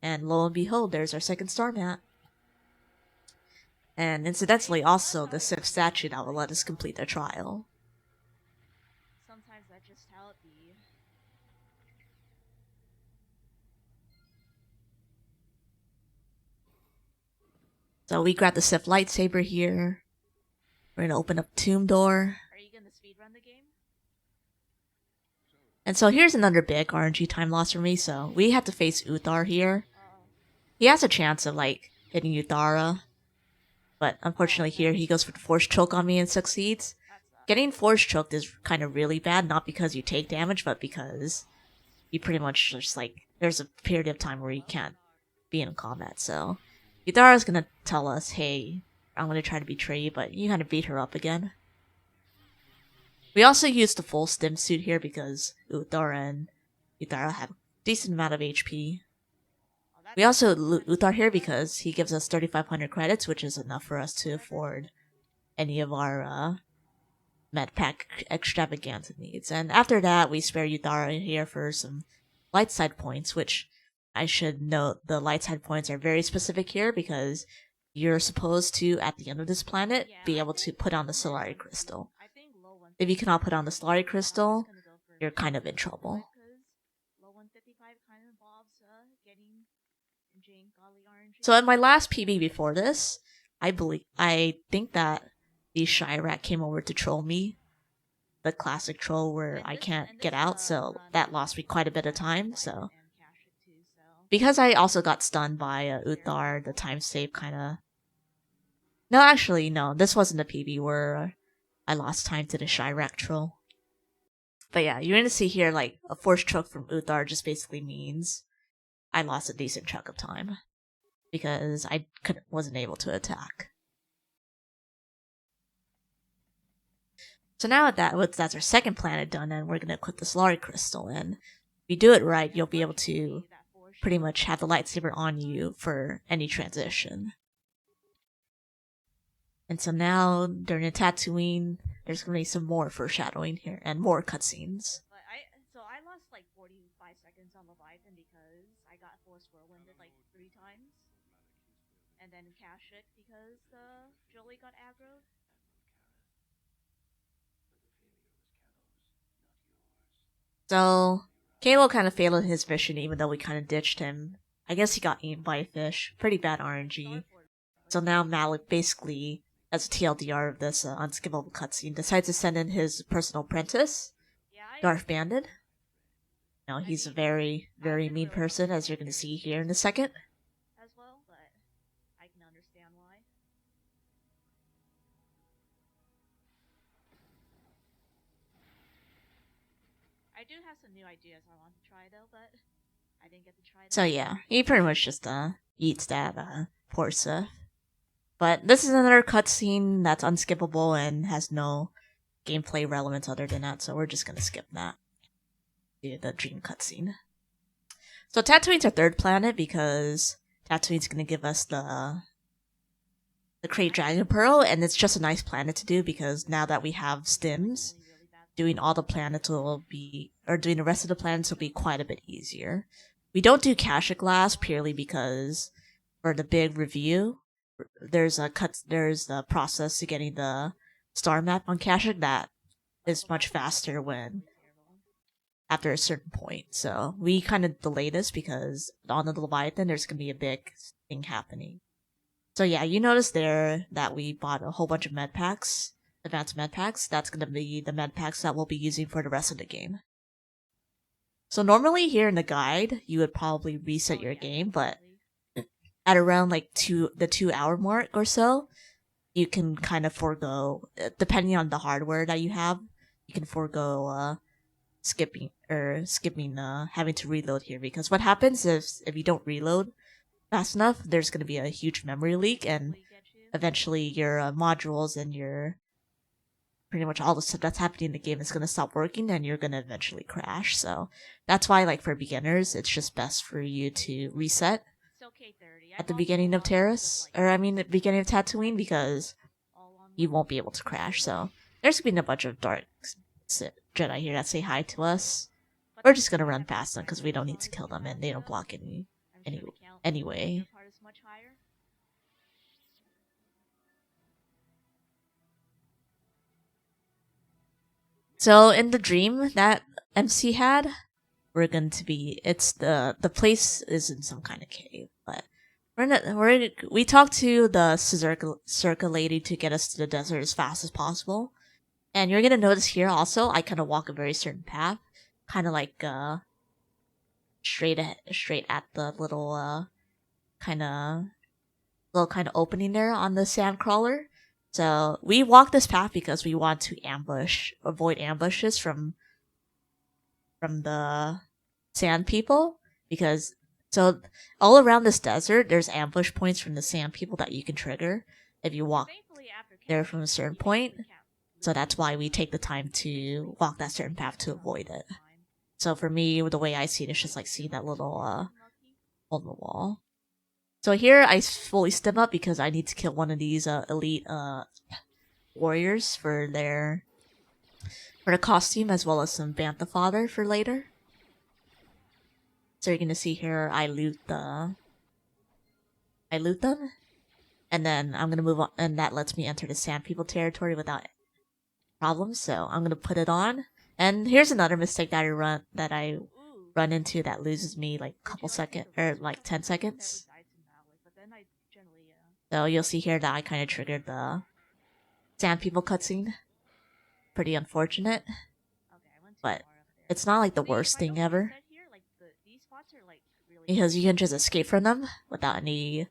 And lo and behold, there's our second star mat. And incidentally, also the Sif statue that will let us complete the trial. Sometimes that's just how it be. So we grab the Sif lightsaber here. We're gonna open up tomb door. Are you gonna speedrun the game? And so here's another big RNG time loss for me. So we have to face Uthar here. He has a chance of like hitting Uthara, but unfortunately here he goes for the force choke on me and succeeds. Getting force choked is kind of really bad, not because you take damage, but because you pretty much just like there's a period of time where you can't be in combat. So Uthara's gonna tell us, hey, I'm gonna try to betray you, but you kind of beat her up again. We also use the full stim suit here because Uthar and Uthara have a decent amount of HP. We also loot Uthar here because he gives us 3,500 credits, which is enough for us to afford any of our med pack extravaganza needs. And after that, we spare Uthara here for some light side points, which I should note the light side points are very specific here because you're supposed to, at the end of this planet, be able to put on the Solari crystal. If you cannot put on the Solari crystal, you're kind of in trouble. So in my last PB before this, I think that the Chirac came over to troll me. The classic troll where I can't get out, so that lost me quite a bit of time, so. Because I also got stunned by Uthar, the time save kinda... No, actually, no, this wasn't a PB where I lost time to the Chirac troll. But yeah, you're gonna see here, like, a force choke from Uthar just basically means I lost a decent chunk of time. Because I wasn't able to attack. So now that's our second planet done, and we're gonna equip the Solari Crystal. And if you do it right, you'll be able to pretty much have the lightsaber on you for any transition. And so now, during the Tatooine, there's gonna be some more foreshadowing here and more cutscenes. But I lost like 45 seconds on Leviathan because I got Force Whirlwinded like 3 times. And then Kashyyyk because Jolie got aggroed. So, Kalo kind of failed his mission even though we kind of ditched him. I guess he got eaten by a fish. Pretty bad RNG. So now Malik basically, as a TLDR of this unskippable cutscene, decides to send in his personal apprentice, Darth Bandit. Now he's a very, very mean person, as you're going to see here in a second. As well, but I can understand why. I do have some new ideas I want to try though, but I didn't get to try them. So yeah, he pretty much just eats that poor stuff. But this is another cutscene that's unskippable and has no gameplay relevance other than that, so we're just gonna skip that. Do the dream cutscene. So Tatooine's our third planet because Tatooine's gonna give us the Krayt Dragon Pearl, and it's just a nice planet to do because now that we have stims, doing all the planets will be, or doing the rest of the planets will be quite a bit easier. We don't do Kashyyyk last purely because for the big review, there's the process to getting the star map on Kashyyyk that is much faster when after a certain point. So we kind of delay this because on the Leviathan there's gonna be a big thing happening. So yeah, you notice there that we bought a whole bunch of med packs, advanced med packs. That's gonna be the med packs that we'll be using for the rest of the game. So normally here in the guide, you would probably reset your game, but at around like the 2 hour mark or so, you can kind of forego, depending on the hardware that you have, you can forego skipping having to reload here, because what happens is if you don't reload fast enough, there's going to be a huge memory leak, and eventually your modules and your pretty much all the stuff that's happening in the game is going to stop working, and you're going to eventually crash. So that's why, like, for beginners, it's just best for you to reset at the beginning of Terrace, or I mean the beginning of Tatooine, because you won't be able to crash. So there's been a bunch of dark Jedi here that say hi to us. We're just gonna run past them because we don't need to kill them and they don't block anyway. So in the dream that MC had, we're going to be, it's the place is in some kind of cave, but we talked to the circa lady to get us to the desert as fast as possible. And you're gonna notice here also, I kind of walk a very certain path, kind of like straight at the little kind of opening there on the sand crawler. So we walk this path because we want to avoid ambushes from the sand people, because so all around this desert there's ambush points from the sand people that you can trigger if you walk there from a certain point. So that's why we take the time to walk that certain path to avoid it. So for me, the way I see it is just like seeing that little hole in the wall. So here I fully stim up because I need to kill one of these elite warriors for the costume, as well as some bantha fodder for later. So you're gonna see here I loot them, and then I'm gonna move on, and that lets me enter the sand people territory without problems. So I'm gonna put it on, and here's another mistake that I run into that loses me like a couple seconds, or like 10 seconds. So you'll see here that I kind of triggered the sand people cutscene. Pretty unfortunate, but it's not like the worst thing ever, because you can just escape from them without any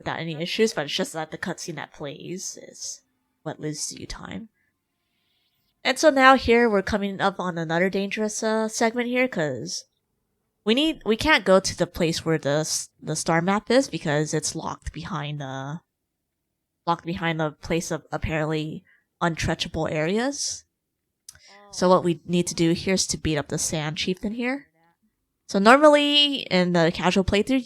issues. But it's just that the cutscene that plays is what loses you time. And so now here we're coming up on another dangerous segment here, because we can't go to the place where the star map is because it's locked behind the place of apparently untouchable areas. So what we need to do here is to beat up the Sand Chieftain here. So normally in the casual playthrough,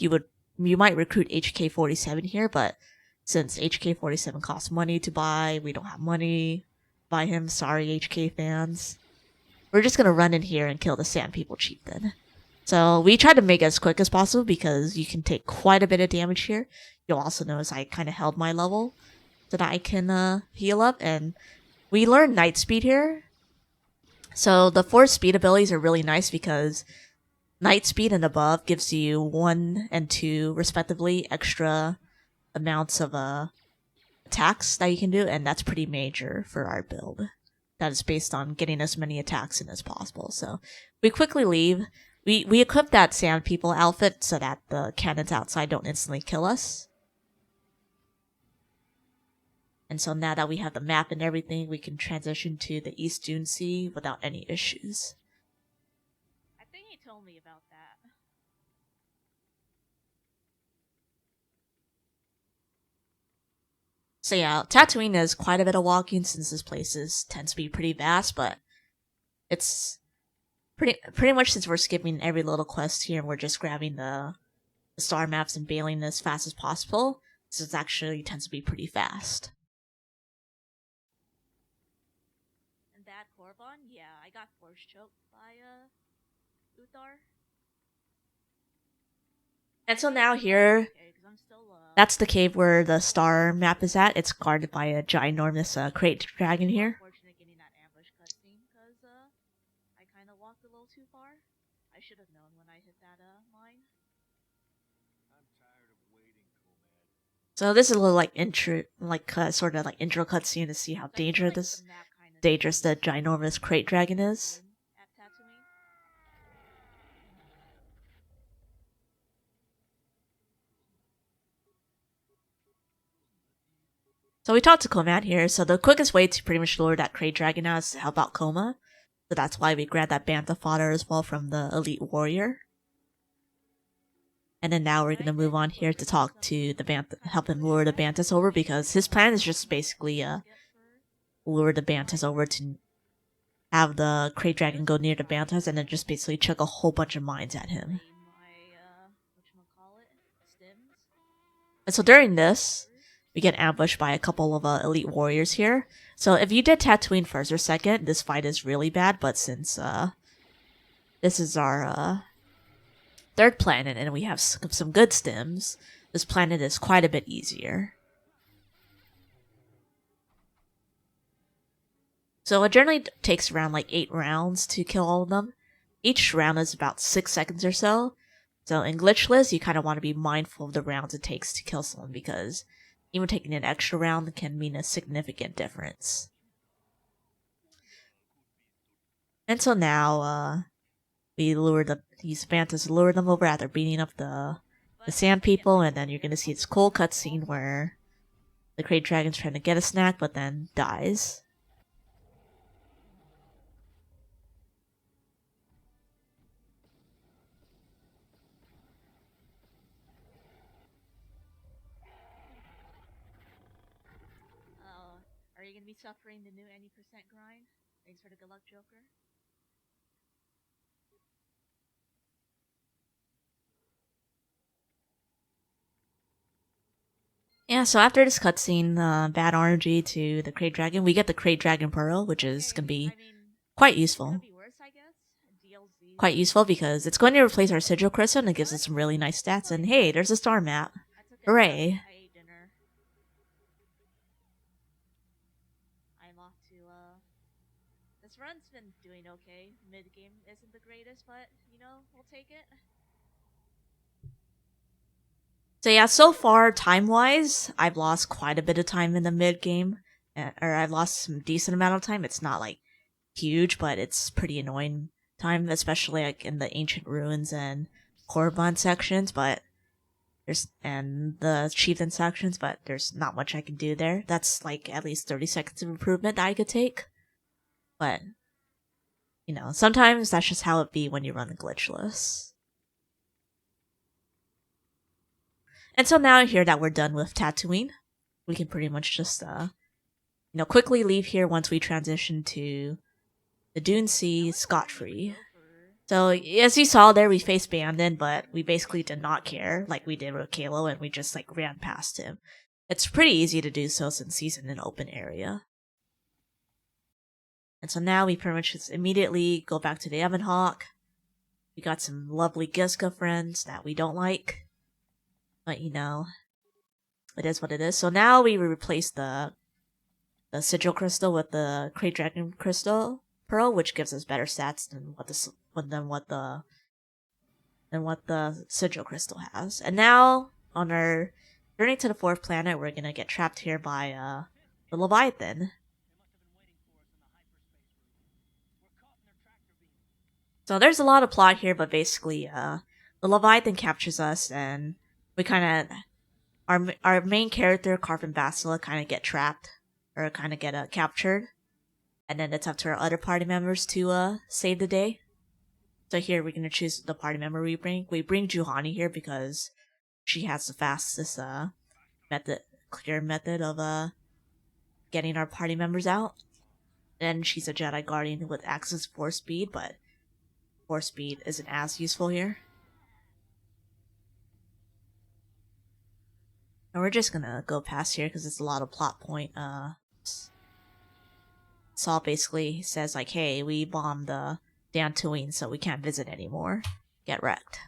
you might recruit HK47 here, but since HK47 costs money to buy, we don't have money to buy him. Sorry, HK fans. We're just gonna run in here and kill the Sand People Chieftain. So we try to make it as quick as possible because you can take quite a bit of damage here. You'll also notice I kind of held my level so that I can heal up, and we learn Night Speed here. So the 4 speed abilities are really nice because Night Speed and above gives you 1 and 2 respectively extra amounts of attacks that you can do, and that's pretty major for our build. That is based on getting as many attacks in as possible. So we quickly leave. We equip that Sand People outfit so that the cannons outside don't instantly kill us. And so now that we have the map and everything, we can transition to the East Dune Sea without any issues. I think he told me about that. So yeah, Tatooine is quite a bit of walking since this place tends to be pretty vast, but it's pretty much since we're skipping every little quest here and we're just grabbing the star maps and bailing as fast as possible, this actually tends to be pretty fast. And that Korban, yeah, I got force choked by Uthar. And so now here, that's the cave where the star map is at. It's guarded by a ginormous crate dragon here. Fortunate getting that ambush cutscene because I kind of walked a little too far. I should have known when I hit that line. So this is a little like sort of like intro cutscene to see how dangerous the ginormous crate dragon is. So we talked to Command here, so the quickest way to pretty much lure that crate dragon out is to help out Coma. So that's why we grabbed that Bantha fodder as well from the elite warrior. And then now we're gonna move on here to talk to the Bantha, help him lure the Banthas over, because his plan is just basically lure the Banthas over to have the crate dragon go near the Banthas and then just basically chuck a whole bunch of mines at him. And so during this, we get ambushed by a couple of elite warriors here. So if you did Tatooine first or second, this fight is really bad, but since this is our third planet and we have some good stims, this planet is quite a bit easier. So it generally takes around like 8 rounds to kill all of them. Each round is about 6 seconds or so. So in Glitchless, you kind of want to be mindful of the rounds it takes to kill someone, because even taking an extra round can mean a significant difference. And so now, these Banthas lure them over after beating up the Sand People, and then you're gonna see this cool cutscene where the crate dragon's trying to get a snack, but then dies. Are you gonna be suffering the new any % grind? Thanks for the good luck, Joker. Yeah, so after this cutscene, bad RNG to the crate dragon, we get the crate dragon pearl, which is gonna be quite useful. Quite useful because it's going to replace our sigil crystal and it gives us some really nice stats. And hey, there's a star map. Hooray! I'm off to this run's been doing okay. Mid game isn't the greatest, but you know, we'll take it. So yeah, so far, time-wise, I've lost quite a bit of time in the mid-game. Or I've lost some decent amount of time. It's not, like, huge, but it's pretty annoying time, especially, like, in the Ancient Ruins and Korriban sections, and the Chieftain sections, but there's not much I can do there. That's, like, at least 30 seconds of improvement that I could take. But, you know, sometimes that's just how it be when you run the Glitchless. And so now here that we're done with Tatooine, we can pretty much just quickly leave here once we transition to the Dune Sea scot-free. So as you saw there, we faced Bandon, but we basically did not care, like we did with Kalo, and we just like ran past him. It's pretty easy to do so since he's in an open area. And so now we pretty much just immediately go back to the Evanhawk. We got some lovely Giska friends that we don't like, but it is what it is. So now we replace the Sigil Crystal with the Crate Dragon Crystal Pearl, which gives us better stats than what the Sigil Crystal has. And now on our journey to the 4th planet, we're gonna get trapped here by the Leviathan. So there's a lot of plot here, but basically, the Leviathan captures us, and we kind of our main character, Carvin Basila, kind of get trapped or kind of get captured, and then it's up to our other party members to save the day. So here we're gonna choose the party member we bring. We bring Juhani here because she has the fastest clear method of getting our party members out. And she's a Jedi Guardian with access to Force speed, but Force speed isn't as useful here. And we're just gonna go past here because it's a lot of plot point. Saul basically says like, "Hey, we bombed the Dantooine, so we can't visit anymore. Get wrecked."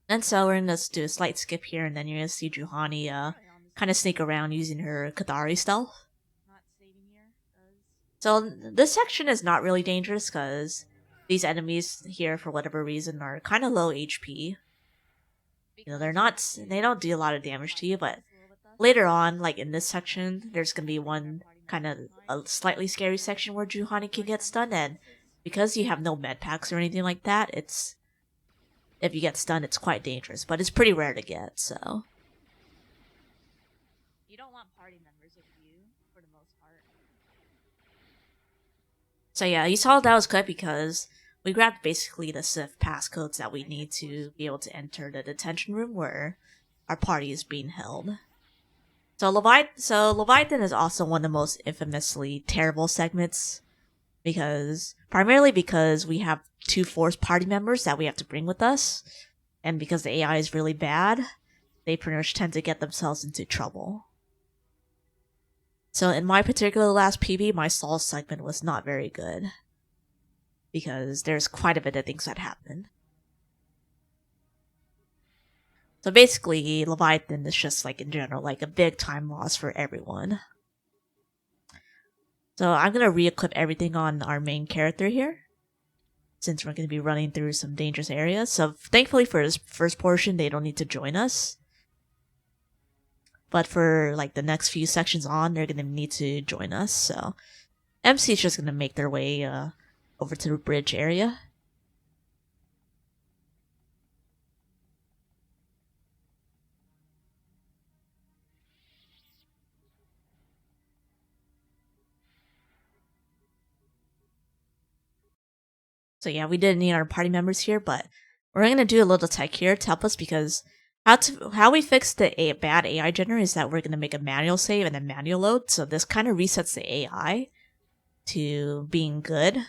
And so we're gonna do a slight skip here, and then you're gonna see Juhani kind of sneak around using her Kadari stealth. So this section is not really dangerous because these enemies here, for whatever reason, are kind of low HP. They don't do a lot of damage to you, but later on, like in this section, there's gonna be one kind of a slightly scary section where Juhani can get stunned, and because you have no med packs or anything like that, if you get stunned, it's quite dangerous, but it's pretty rare to get, so. You don't want party members with you, for the most part. So yeah, you saw that was cut because we grabbed basically the Sith passcodes that we need to be able to enter the detention room where our party is being held. So Leviathan is also one of the most infamously terrible segments primarily because we have 2 forced party members that we have to bring with us, and because the AI is really bad, they pretty much tend to get themselves into trouble. So in my particular last PB, my Saul segment was not very good because there's quite a bit of things that happen. So basically, Leviathan is just like in general like a big time loss for everyone. So I'm gonna re-equip everything on our main character here, since we're gonna be running through some dangerous areas. So thankfully for this first portion, they don't need to join us. But for like the next few sections on, they're gonna need to join us. So MC is just gonna make their way over to the bridge area. So yeah, we didn't need our party members here, but we're gonna do a little tech here to help us because how we fix the bad AI generator is that we're gonna make a manual save and a manual load. So this kind of resets the AI to being good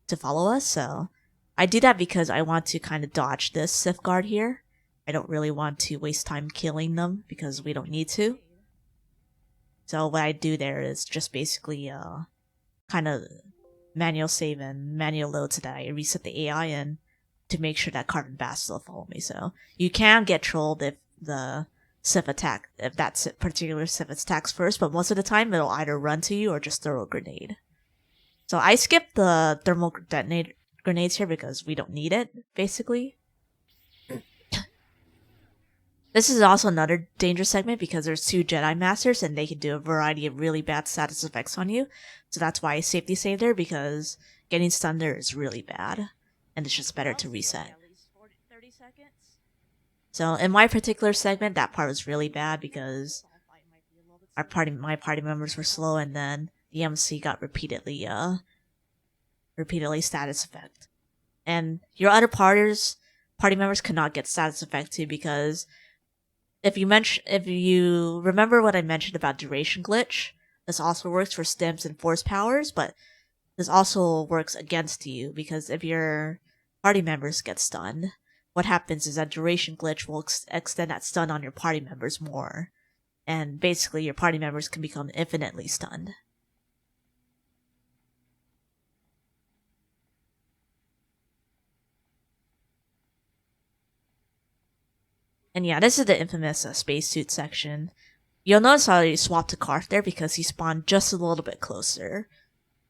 to follow us. So I do that because I want to kind of dodge this Sith guard here. I don't really want to waste time killing them because we don't need to. So what I do there is just basically kind of manual save and manual load so that I reset the AI and to make sure that Carvin Bass will follow me. So you can get trolled if that particular Sith attacks first, but most of the time it'll either run to you or just throw a grenade. So I skipped the thermal grenades here because we don't need it, basically. This is also another dangerous segment because there's 2 Jedi Masters and they can do a variety of really bad status effects on you. So that's why I safety saved there, because getting stunned there is really bad. And it's just better to reset. At least 30 seconds. So in my particular segment, that part was really bad because my party members were slow, and then the MC got repeatedly status effect. And your other party members cannot get status effect too, because if you remember what I mentioned about duration glitch, This also works for stims and force powers, but this also works against you because if your party members get stunned, what happens is that duration glitch will extend that stun on your party members more. And basically, your party members can become infinitely stunned. And yeah, this is the infamous spacesuit section. You'll notice how he swapped to Karth there because he spawned just a little bit closer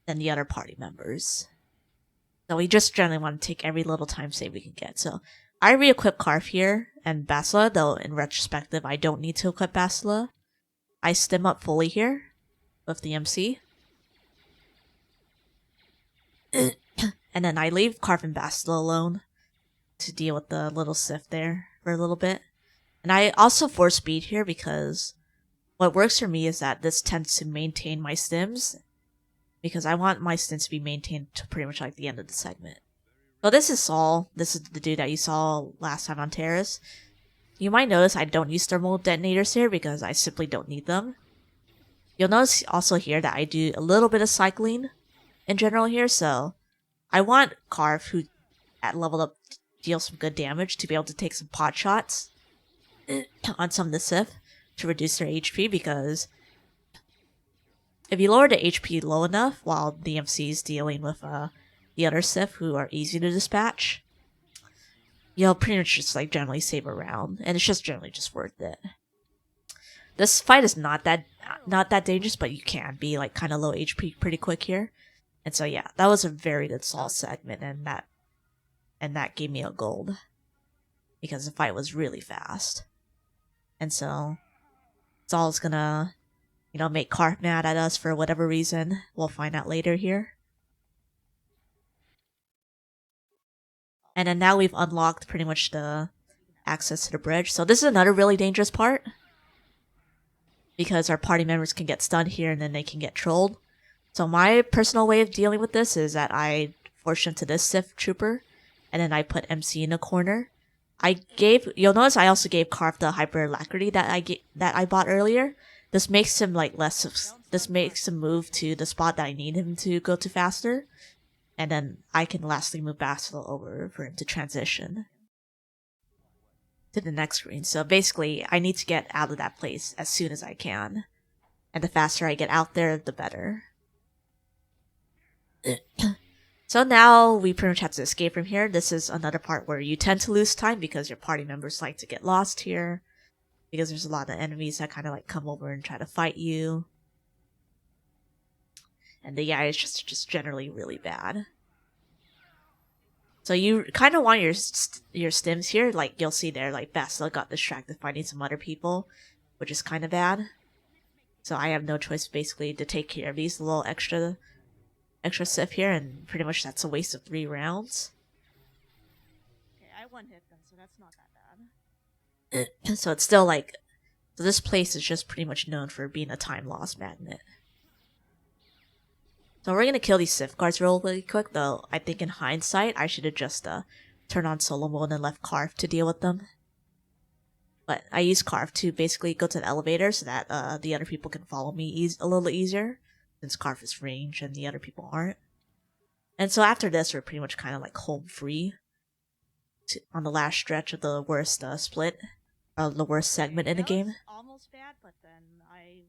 than the other party members. So we just generally want to take every little time save we can get. So I re-equip Karth here and Basila, though in retrospective I don't need to equip Basila. I stim up fully here with the MC. And then I leave Karth and Basila alone to deal with the little Sif there for a little bit. And I also force speed here because what works for me is that this tends to maintain my stims, because I want my stims to be maintained to pretty much like the end of the segment. So this is Saul. This is the dude that you saw last time on Terrace. You might notice I don't use thermal detonators here because I simply don't need them. You'll notice also here that I do a little bit of cycling in general here, so I want Karth, who at level up deals some good damage, to be able to take some pot shots on some of the Sith to reduce their HP, because if you lower the HP low enough while the MC is dealing with the other Sith who are easy to dispatch, you'll pretty much just like generally save a round, and it's just generally just worth it. This fight is not that dangerous, but you can be like kind of low HP pretty quick here. And so yeah, that was a very good Saul segment, and that gave me a gold because the fight was really fast. And so Saul's gonna, make Karth mad at us for whatever reason. We'll find out later here. And then now we've unlocked pretty much the access to the bridge. So this is another really dangerous part, because our party members can get stunned here and then they can get trolled. So my personal way of dealing with this is that I force into this Sith Trooper, and then I put MC in a corner. You'll notice I also gave Karth the hyper alacrity that I bought earlier. This makes him this makes him move to the spot that I need him to go to faster, and then I can lastly move Basil over for him to transition to the next screen. So basically, I need to get out of that place as soon as I can, and the faster I get out there, the better. So now we pretty much have to escape from here. This is another part where you tend to lose time because your party members like to get lost here, because there's a lot of enemies that kind of like come over and try to fight you. And the AI is just generally really bad. So you kind of want your stims here, like you'll see there, like Basila got distracted fighting some other people, which is kind of bad. So I have no choice basically to take care of these little extra Sif here, and pretty much that's a waste of 3 rounds. Okay, I one hit them, so that's not that bad. So it's still like, so this place is just pretty much known for being a time loss magnet. So we're gonna kill these Sith guards really quick, though I think in hindsight I should have just turned on solo mode and left Karth to deal with them. But I use Karth to basically go to the elevator so that the other people can follow me a little easier, since Karth is range and the other people aren't. And so after this, we're pretty much kind of like home free on the last stretch of the worst split, the worst segment in the game. Almost bad, but then I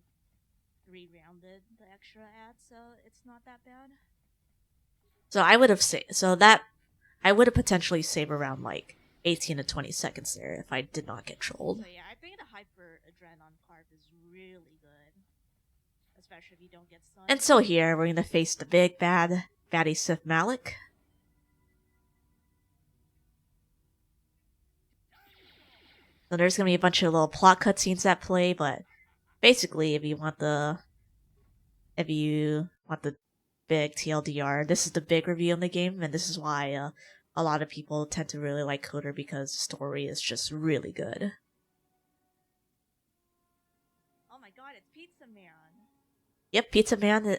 re-rounded the extra ad, so it's not that bad. So I would have potentially saved around like 18 to 20 seconds there if I did not get trolled. So yeah, I think the hyper adrenaline on Karth is really good, especially if you don't get stunned. And so here we're gonna face the big baddie Sith Malik. So there's gonna be a bunch of little plot cutscenes at play, but basically, if you want the big TLDR, this is the big review in the game, and this is why a lot of people tend to really like Coder, because the story is just really good. Oh my god, it's Pizza Man. Yep, Pizza Man. How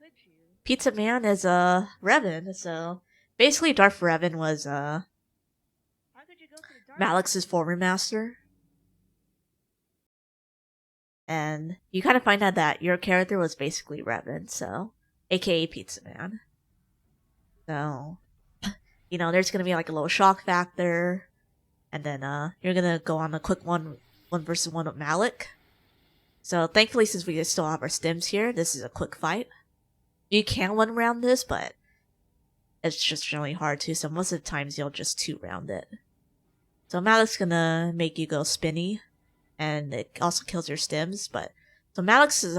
could you? Pizza Man is Revan. So basically, Darth Revan was How could you go to the dark Malik's former master. And you kind of find out that your character was basically Revan, so aka Pizza Man. So, there's gonna be like a little shock factor, and then you're gonna go on a quick one versus one with Malik. So thankfully, since we still have our stims here, this is a quick fight. You can one round this, but it's just generally hard to. So most of the times you'll just 2-round it. So Malik's gonna make you go spinny, and it also kills your stims. But so Malik's is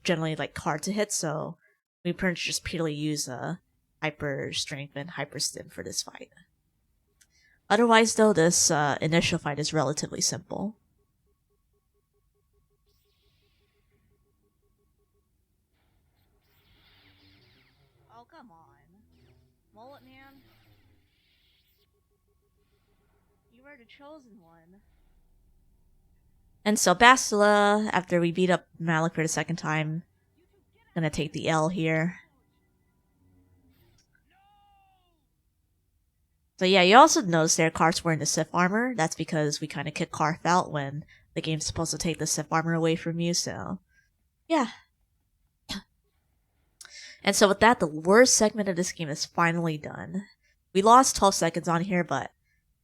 generally like hard to hit, so we pretty much just purely use hyper strength and hyper stim for this fight. Otherwise, though, this initial fight is relatively simple. Oh, come on. Mullet Man? You were the chosen one. And so Bastila, after we beat up Malik for the second time, gonna take the L here. So yeah, you also notice there Karth's wearing the Sith armor. That's because we kind of kick Karth out when the game's supposed to take the Sith armor away from you, so yeah. And so with that, the worst segment of this game is finally done. We lost 12 seconds on here, but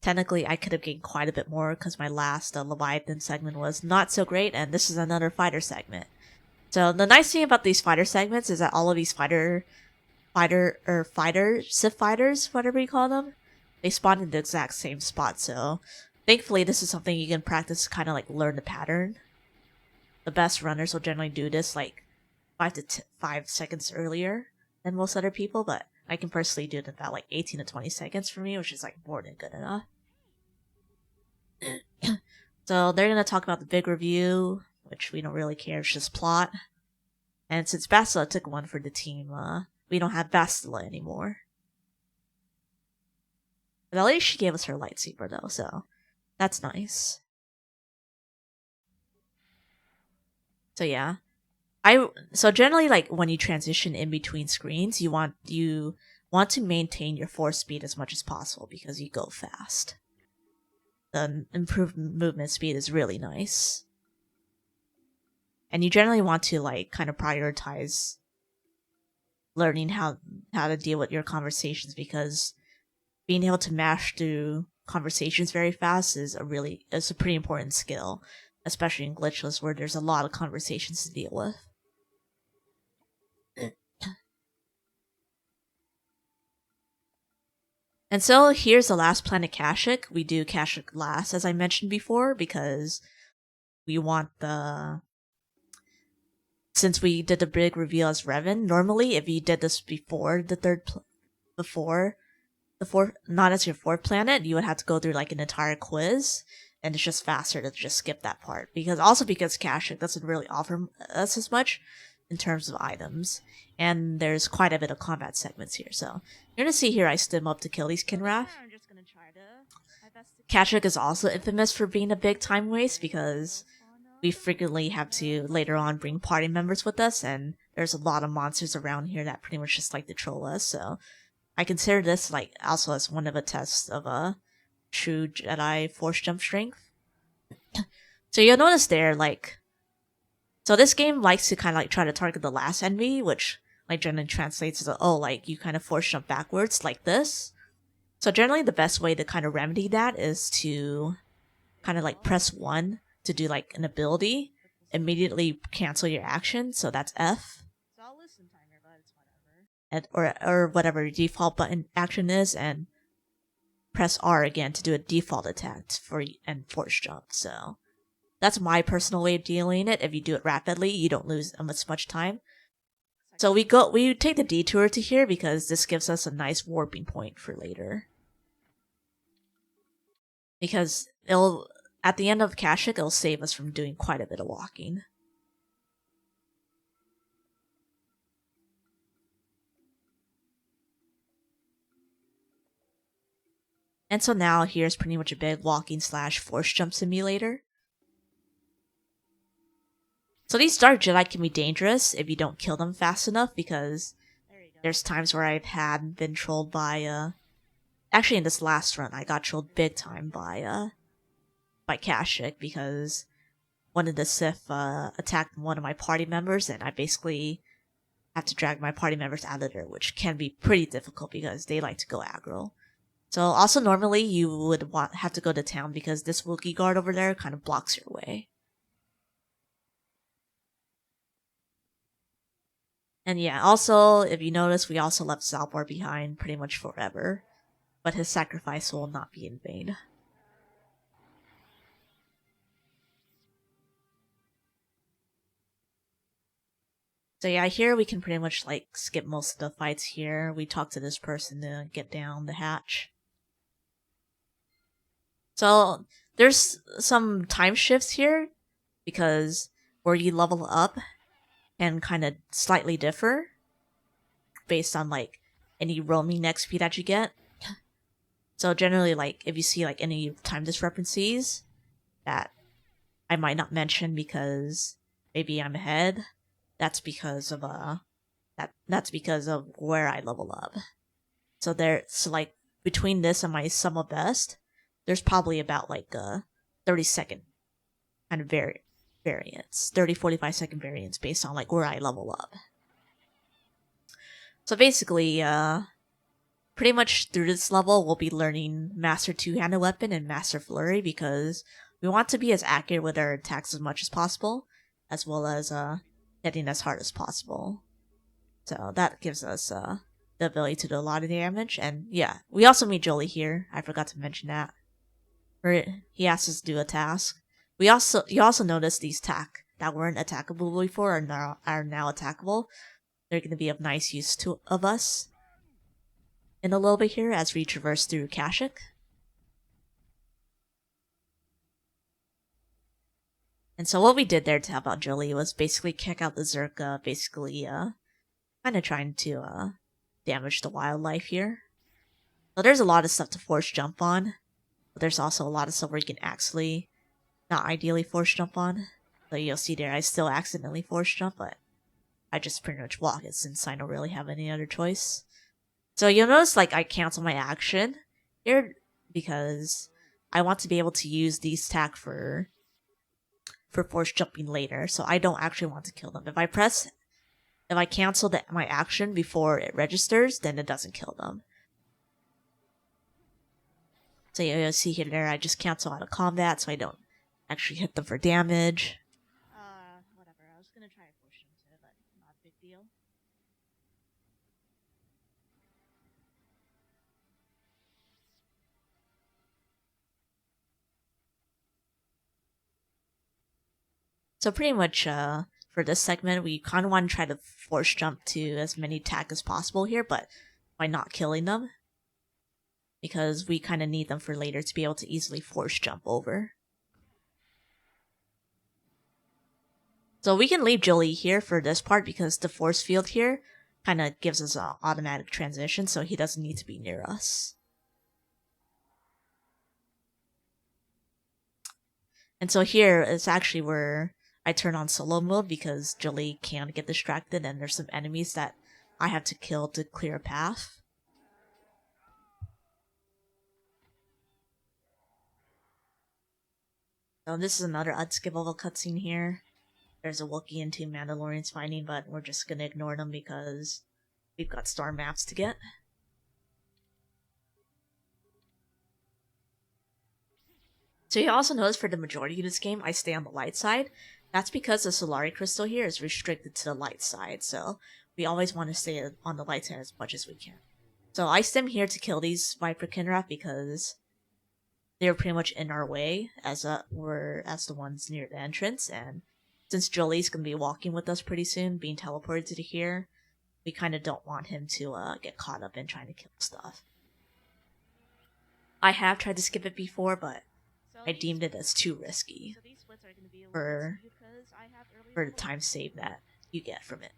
technically I could have gained quite a bit more because my last Leviathan segment was not so great, and this is another fighter segment. So the nice thing about these fighter segments is that all of these Sith fighters, whatever you call them, they spawn in the exact same spot, so thankfully this is something you can practice to kind of like learn the pattern. The best runners will generally do this like 5 seconds earlier than most other people, but I can personally do it in about like 18 to 20 seconds for me, which is like more than good enough. So they're going to talk about the big review, which we don't really care, it's just plot. And since Bastila took one for the team, we don't have Bastila anymore. But at least she gave us her lightsaber though, so that's nice. So yeah. So generally, like when you transition in between screens, you want to maintain your force speed as much as possible because you go fast. The improved movement speed is really nice, and you generally want to like kind of prioritize learning how to deal with your conversations, because being able to mash through conversations very fast is a pretty important skill, especially in Glitchless where there's a lot of conversations to deal with. And so here's the last planet, Kashyyyk. We do Kashyyyk last, as I mentioned before, because we want since we did the big reveal as Revan, normally if you did this before not as your fourth planet, you would have to go through like an entire quiz, and it's just faster to just skip that part. Because Kashyyyk doesn't really offer us as much in terms of items, and there's quite a bit of combat segments here, so you're gonna see here I stim up to kill these Kinrath. Kashyyyk is also infamous for being a big time waste because we frequently have to later on bring party members with us, and there's a lot of monsters around here that pretty much just like to troll us, so I consider this like also as one of the tests of a true Jedi force jump strength. So you'll notice there, like, so this game likes to kind of like try to target the last enemy, which like generally translates to like you kind of force jump backwards like this. So generally the best way to kind of remedy that is to kind of like press 1 to do like an ability, immediately cancel your action, so that's F. So I'll listen timer, but it's whatever. Or whatever your default button action is, and press R again to do a default attack and force jump. So that's my personal way of dealing it. If you do it rapidly, you don't lose as much time. So we take the detour to here because this gives us a nice warping point for later. Because at the end of Kashyyyk, it'll save us from doing quite a bit of walking. And so now here's pretty much a big walking / force jump simulator. So these Dark Jedi can be dangerous if you don't kill them fast enough, because there's times where I've been trolled by actually in this last run I got trolled big time by Kashyyyk, because one of the Sith attacked one of my party members, and I basically have to drag my party members out of there, which can be pretty difficult because they like to go aggro. So also normally you would have to go to town because this Wookiee guard over there kind of blocks your way. And yeah, also, if you notice, we also left Zalbar behind pretty much forever. But his sacrifice will not be in vain. So yeah, here we can pretty much like skip most of the fights here. We talk to this person to get down the hatch. So there's some time shifts here because where you level up can kind of slightly differ based on like any roaming XP that you get. So generally, like if you see like any time discrepancies that I might not mention because maybe I'm ahead, that's because of that's because of where I level up. So like between this and my sum of best, there's probably about like a 30-second kind of variance, 30-45 second variance based on like where I level up. So basically, pretty much through this level, we'll be learning Master Two-Handed Weapon and Master Flurry because we want to be as accurate with our attacks as much as possible, as well as hitting as hard as possible. So that gives us the ability to do a lot of damage. And yeah, we also meet Jolie here. I forgot to mention that. Where he asks us to do a task. You also notice these that weren't attackable before are now attackable. They're going to be of nice use of us in a little bit here as we traverse through Kashyyyk. And so what we did there to help out Jolie was basically kick out the Zerka, basically kind of trying to damage the wildlife here. So there's a lot of stuff to force jump on, but there's also a lot of stuff where you can actually not ideally force jump on. So you'll see there I still accidentally force jump, but I just pretty much walk it since I don't really have any other choice. So you'll notice like I cancel my action here because I want to be able to use these attack for force jumping later, so I don't actually want to kill them. If I cancel my action before it registers, then it doesn't kill them. So you'll see here there, I just cancel out of combat so I don't actually hit them for damage. Whatever. I was gonna try to push him to, but not a big deal. So pretty much for this segment, we kind of want to try to force jump to as many attack as possible here, but by not killing them. Because we kind of need them for later to be able to easily force jump over. So we can leave Jolie here for this part because the force field here kind of gives us an automatic transition, so he doesn't need to be near us. And so here is actually where I turn on solo mode because Jolie can get distracted and there's some enemies that I have to kill to clear a path. So this is another unskippable cutscene here. There's a Wookiee and 2 Mandalorians fighting, but we're just gonna ignore them because we've got star maps to get. So you also notice for the majority of this game, I stay on the light side. That's because the Solari crystal here is restricted to the light side, so we always want to stay on the light side as much as we can. So I stem here to kill these Viper Kinrath because they're pretty much in our way as the ones near the entrance, and since Jolie's gonna be walking with us pretty soon, being teleported to here, we kind of don't want him to get caught up in trying to kill stuff. I have tried to skip it before, but I deemed it as too risky for the time save that you get from it.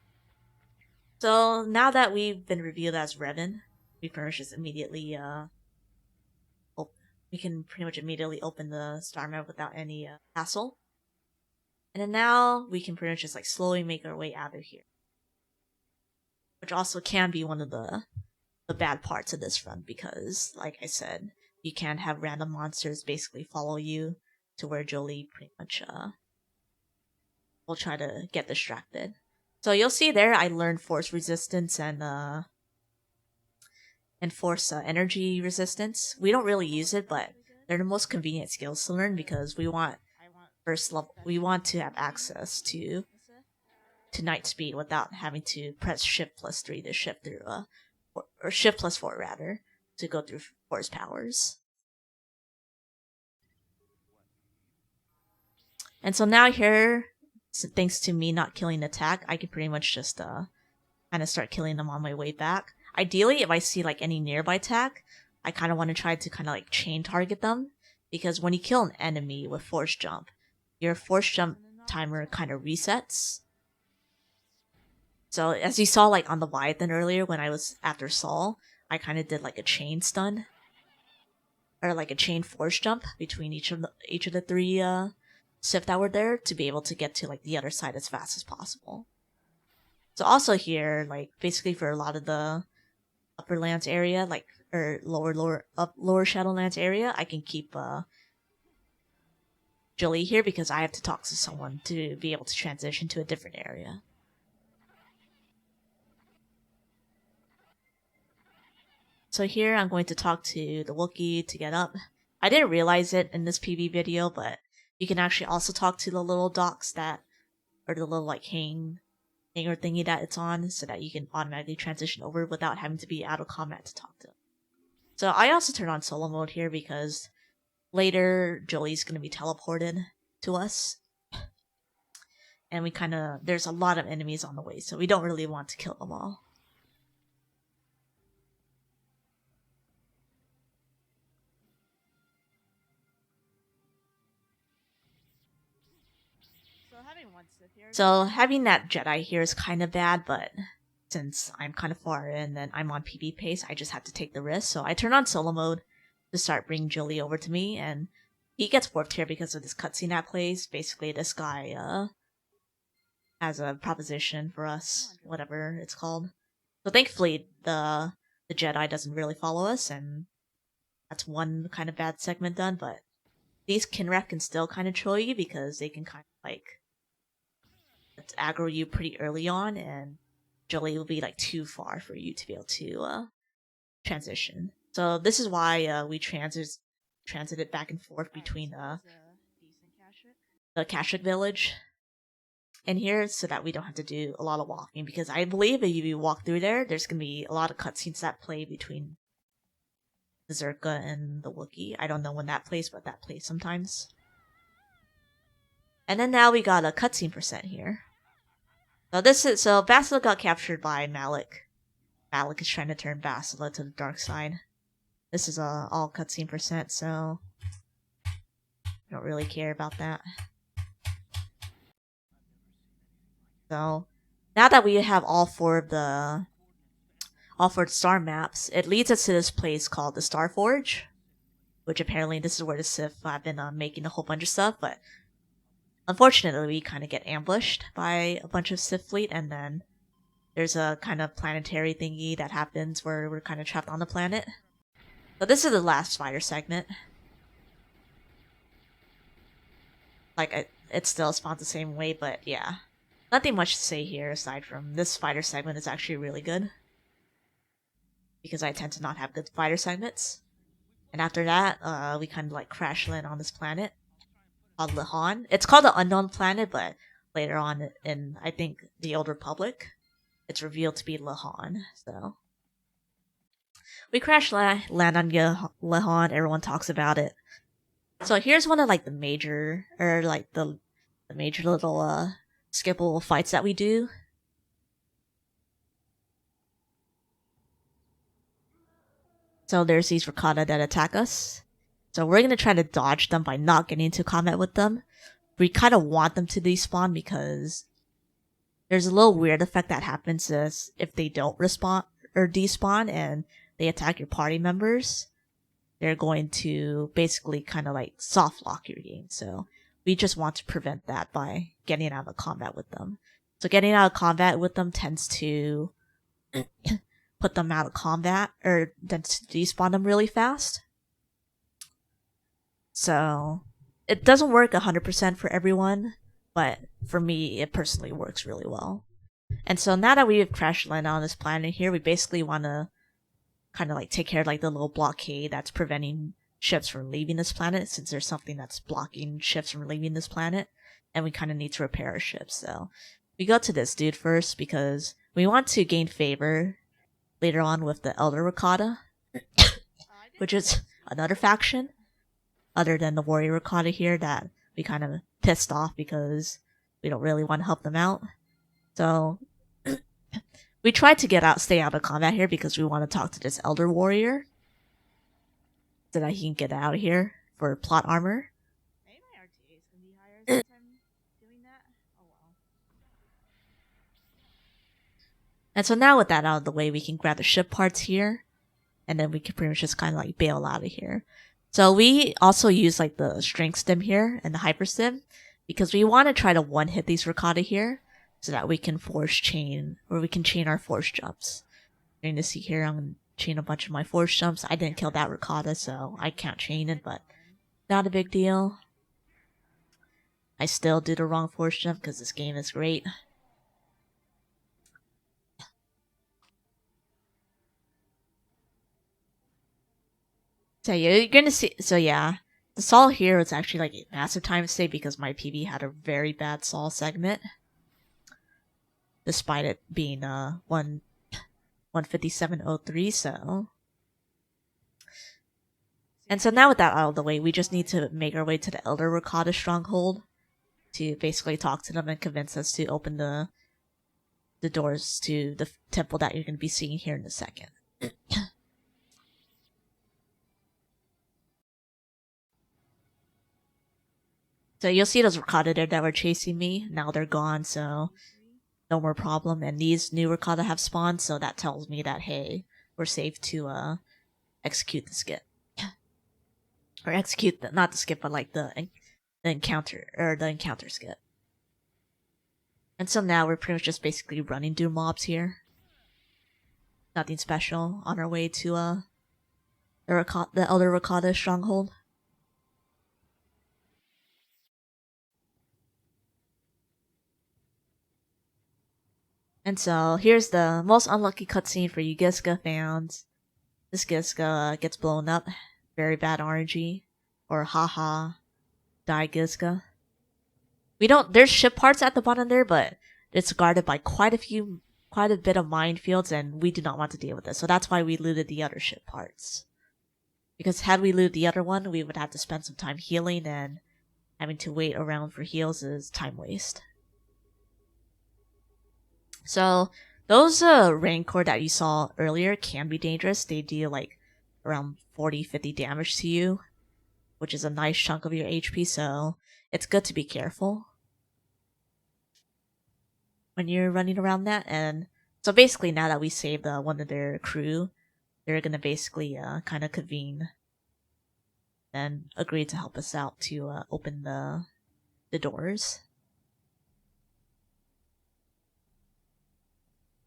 So now that we've been revealed as Revan, we pretty much just immediately we can pretty much immediately open the star map without any hassle. And then now we can pretty much just like slowly make our way out of here. Which also can be one of the bad parts of this run because, like I said, you can have random monsters basically follow you to where Jolie pretty much will try to get distracted. So you'll see there I learned force resistance and force energy resistance. We don't really use it, but they're the most convenient skills to learn because we want first level. We want to have access to night speed without having to press shift plus 3 to shift through or shift plus 4 rather to go through force powers. And so now here, thanks to me not killing attack, I can pretty much just kind of start killing them on my way back. Ideally, if I see like any nearby attack, I kind of want to try to kind of like chain target them, because when you kill an enemy with force jump, your force jump timer kind of resets. So as you saw like on the Leviathan earlier when I was after Saul, I kind of did like a chain stun or like a chain force jump between each of the 3 Sith that were there to be able to get to like the other side as fast as possible. So also here, like basically for a lot of the upper lands area, like or lower Shadowlands area, I can keep Jolie here because I have to talk to someone to be able to transition to a different area. So here I'm going to talk to the Wookiee to get up. I didn't realize it in this PB video, but you can actually also talk to the little docks that, or the little like hanger thingy that it's on, so that you can automatically transition over without having to be out of combat to talk to them. So I also turn on solo mode here because later Jolie's going to be teleported to us. And we there's a lot of enemies on the way, so we don't really want to kill them all. So having that Jedi here is kind of bad, but since I'm kind of far in and I'm on PB pace, I just have to take the risk. So I turn on solo mode to start bringing Jolie over to me, and he gets warped here because of this cutscene that plays. Basically, this guy has a proposition for us, whatever it's called. So thankfully, the Jedi doesn't really follow us, and that's one kind of bad segment done. But these Kinref can still kind of troll you because they can kind of like aggro you pretty early on, and Jolie will be like too far for you to be able to transition. So this is why we transited back and forth between the Kashyyyk village and here, so that we don't have to do a lot of walking, because I believe if you walk through there, there's going to be a lot of cutscenes that play between the Zerka and the Wookiee. I don't know when that plays, but that plays sometimes. And then now we got a cutscene percent here. So Bastila got captured by Malik. Malik is trying to turn Bastila to the dark side. This is all cutscene percent, so I don't really care about that. So now that we have all four of the star maps, it leads us to this place called the Star Forge, which apparently this is where the Sith have been making a whole bunch of stuff, but unfortunately we kind of get ambushed by a bunch of Sith fleet, and then there's a kind of planetary thingy that happens where we're kind of trapped on the planet. So this is the last spider segment. Like, it still spawns the same way, but yeah. Nothing much to say here aside from this spider segment is actually really good, because I tend to not have good spider segments. And after that, we kind of like crash land on this planet called Lahan. It's called the Unknown Planet, but later on in, I think, the Old Republic, it's revealed to be Lahan. So we crash land on Lahan. Everyone talks about it. So here's one of like the major, or like the major little skippable fights that we do. So there's these Rakata that attack us. So we're going to try to dodge them by not getting into combat with them. We kind of want them to despawn because there's a little weird effect that happens as if they don't respawn or despawn and they attack your party members. They're going to basically kind of like soft lock your game. So we just want to prevent that by getting out of combat with them. So getting out of combat with them tends to put them out of combat, or tends to despawn them really fast. So it doesn't work 100% for everyone, but for me, it personally works really well. And so now that we've crash landed on this planet here, we basically want to kind of like take care of like the little blockade that's preventing ships from leaving this planet, since there's something that's blocking ships from leaving this planet, and we kind of need to repair our ships. So we go to this dude first because we want to gain favor later on with the Elder Ricotta, which is another faction other than the Warrior Ricotta here that we kind of pissed off because we don't really want to help them out. So we tried to stay out of combat here because we want to talk to this Elder Warrior so that he can get out of here for plot armor. Maybe my RTA is gonna be higher since I'm doing that. Oh well. And so now with that out of the way, we can grab the ship parts here, and then we can pretty much just kind of like bail out of here. So we also use like the strength stem here and the hyper stem because we want to try to one-hit these Ricotta here so that we can force chain, or we can chain our force jumps. You're going to see here, I'm going to chain a bunch of my force jumps. I didn't kill that Ricotta, so I can't chain it, but not a big deal. I still do the wrong force jump because this game is great. So you're gonna see. So yeah, the Saul here was actually like a massive time save because my PB had a very bad Saul segment, despite it being 157.03. So, and so now with that out of the way, we just need to make our way to the Elder Ricotta stronghold to basically talk to them and convince us to open the doors to the temple that you're gonna be seeing here in a second. So you'll see those Ricotta there that were chasing me. Now they're gone, so no more problem. And these new Ricotta have spawned, so that tells me that, hey, we're safe to execute the skip. Or execute, not the skip, but like the encounter, or the encounter skip. And so now we're pretty much just basically running through mobs here. Nothing special on our way to the Elder Ricotta stronghold. And so here's the most unlucky cutscene for you Giska fans. This Giska gets blown up. Very bad RNG. Or haha. Die Giska. There's ship parts at the bottom there, but it's guarded by quite a bit of minefields, and we do not want to deal with this. So that's why we looted the other ship parts. Because had we looted the other one, we would have to spend some time healing, and having to wait around for heals is time waste. So those Rancor that you saw earlier can be dangerous. They deal like around 40-50 damage to you, which is a nice chunk of your HP, so it's good to be careful when you're running around that. And so basically now that we saved one of their crew, they're gonna basically kind of convene and agree to help us out to open the doors.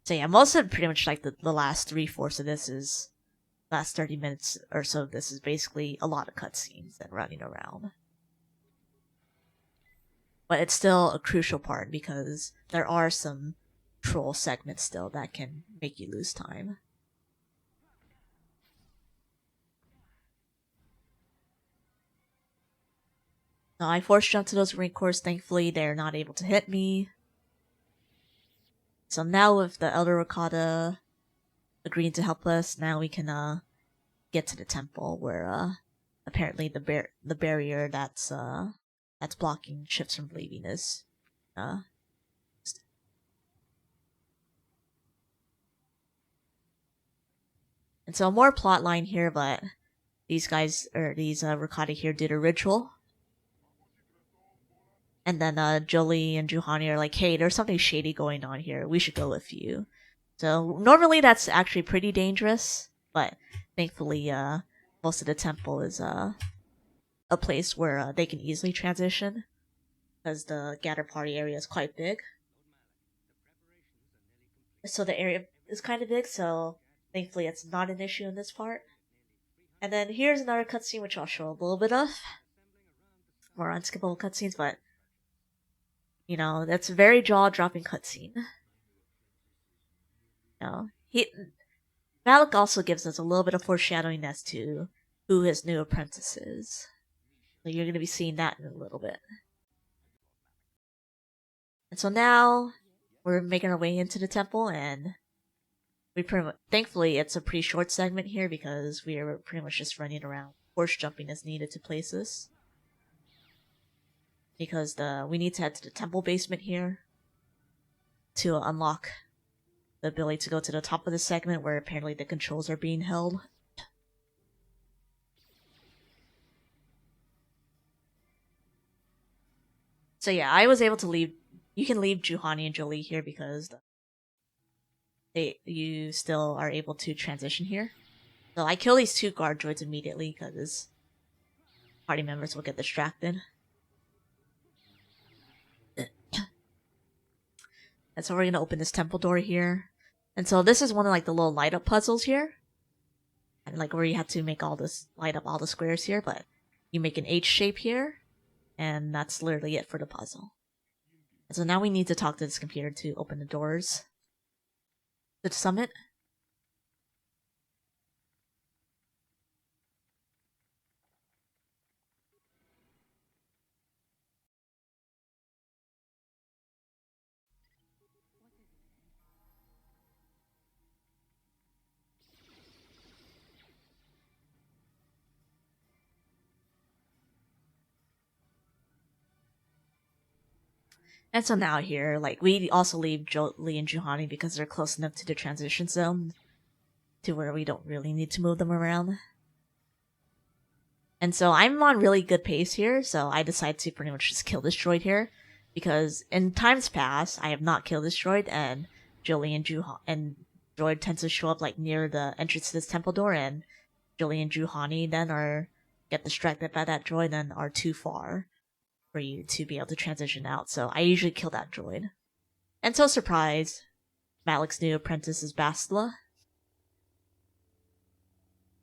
So yeah, most of pretty much like the last 3/4 of this is last 30 minutes or so. This is basically a lot of cutscenes and running around. But it's still a crucial part because there are some troll segments still that can make you lose time. Now I force jumped to those Rancors. Thankfully, they're not able to hit me. So now with the Elder Ricotta agreeing to help us, now we can get to the temple where apparently the barrier that's blocking ships from leaving is and so more plot line here, but these guys or these Ricotta here did a ritual. And then Jolie and Juhani are like, hey, there's something shady going on here. We should go with you. So normally that's actually pretty dangerous, but thankfully most of the temple is a place where they can easily transition because the gather party area is quite big. So the area is kind of big, so thankfully it's not an issue in this part. And then here's another cutscene which I'll show a little bit of. More unskippable cutscenes, but You know, that's a very jaw-dropping cutscene. You know, Malik also gives us a little bit of foreshadowing as to who his new apprentice is. So you're going to be seeing that in a little bit. And so now we're making our way into the temple, and thankfully it's a pretty short segment here because we are pretty much just running around, horse jumping as needed to places. Because we need to head to the temple basement here to unlock the ability to go to the top of the segment where apparently the controls are being held. So yeah, I was able to leave. You can leave Juhani and Jolie here because you still are able to transition here. So I kill these two guard droids immediately because party members will get distracted. And so we're gonna open this temple door here. And so this is one of like the little light up puzzles here. And like where you have to make all this light up all the squares here, but you make an H shape here, and that's literally it for the puzzle. And so now we need to talk to this computer to open the doors to the summit. And so now here, like, we also leave Jolie and Juhani because they're close enough to the transition zone to where we don't really need to move them around. And so I'm on really good pace here, so I decide to pretty much just kill this droid here. Because in times past, I have not killed this droid, and Jolie and droid tends to show up like near the entrance to this temple door, and Jolie and Juhani then get distracted by that droid and are too far for you to be able to transition out. So I usually kill that droid. And so surprise, Malik's new apprentice is Bastila.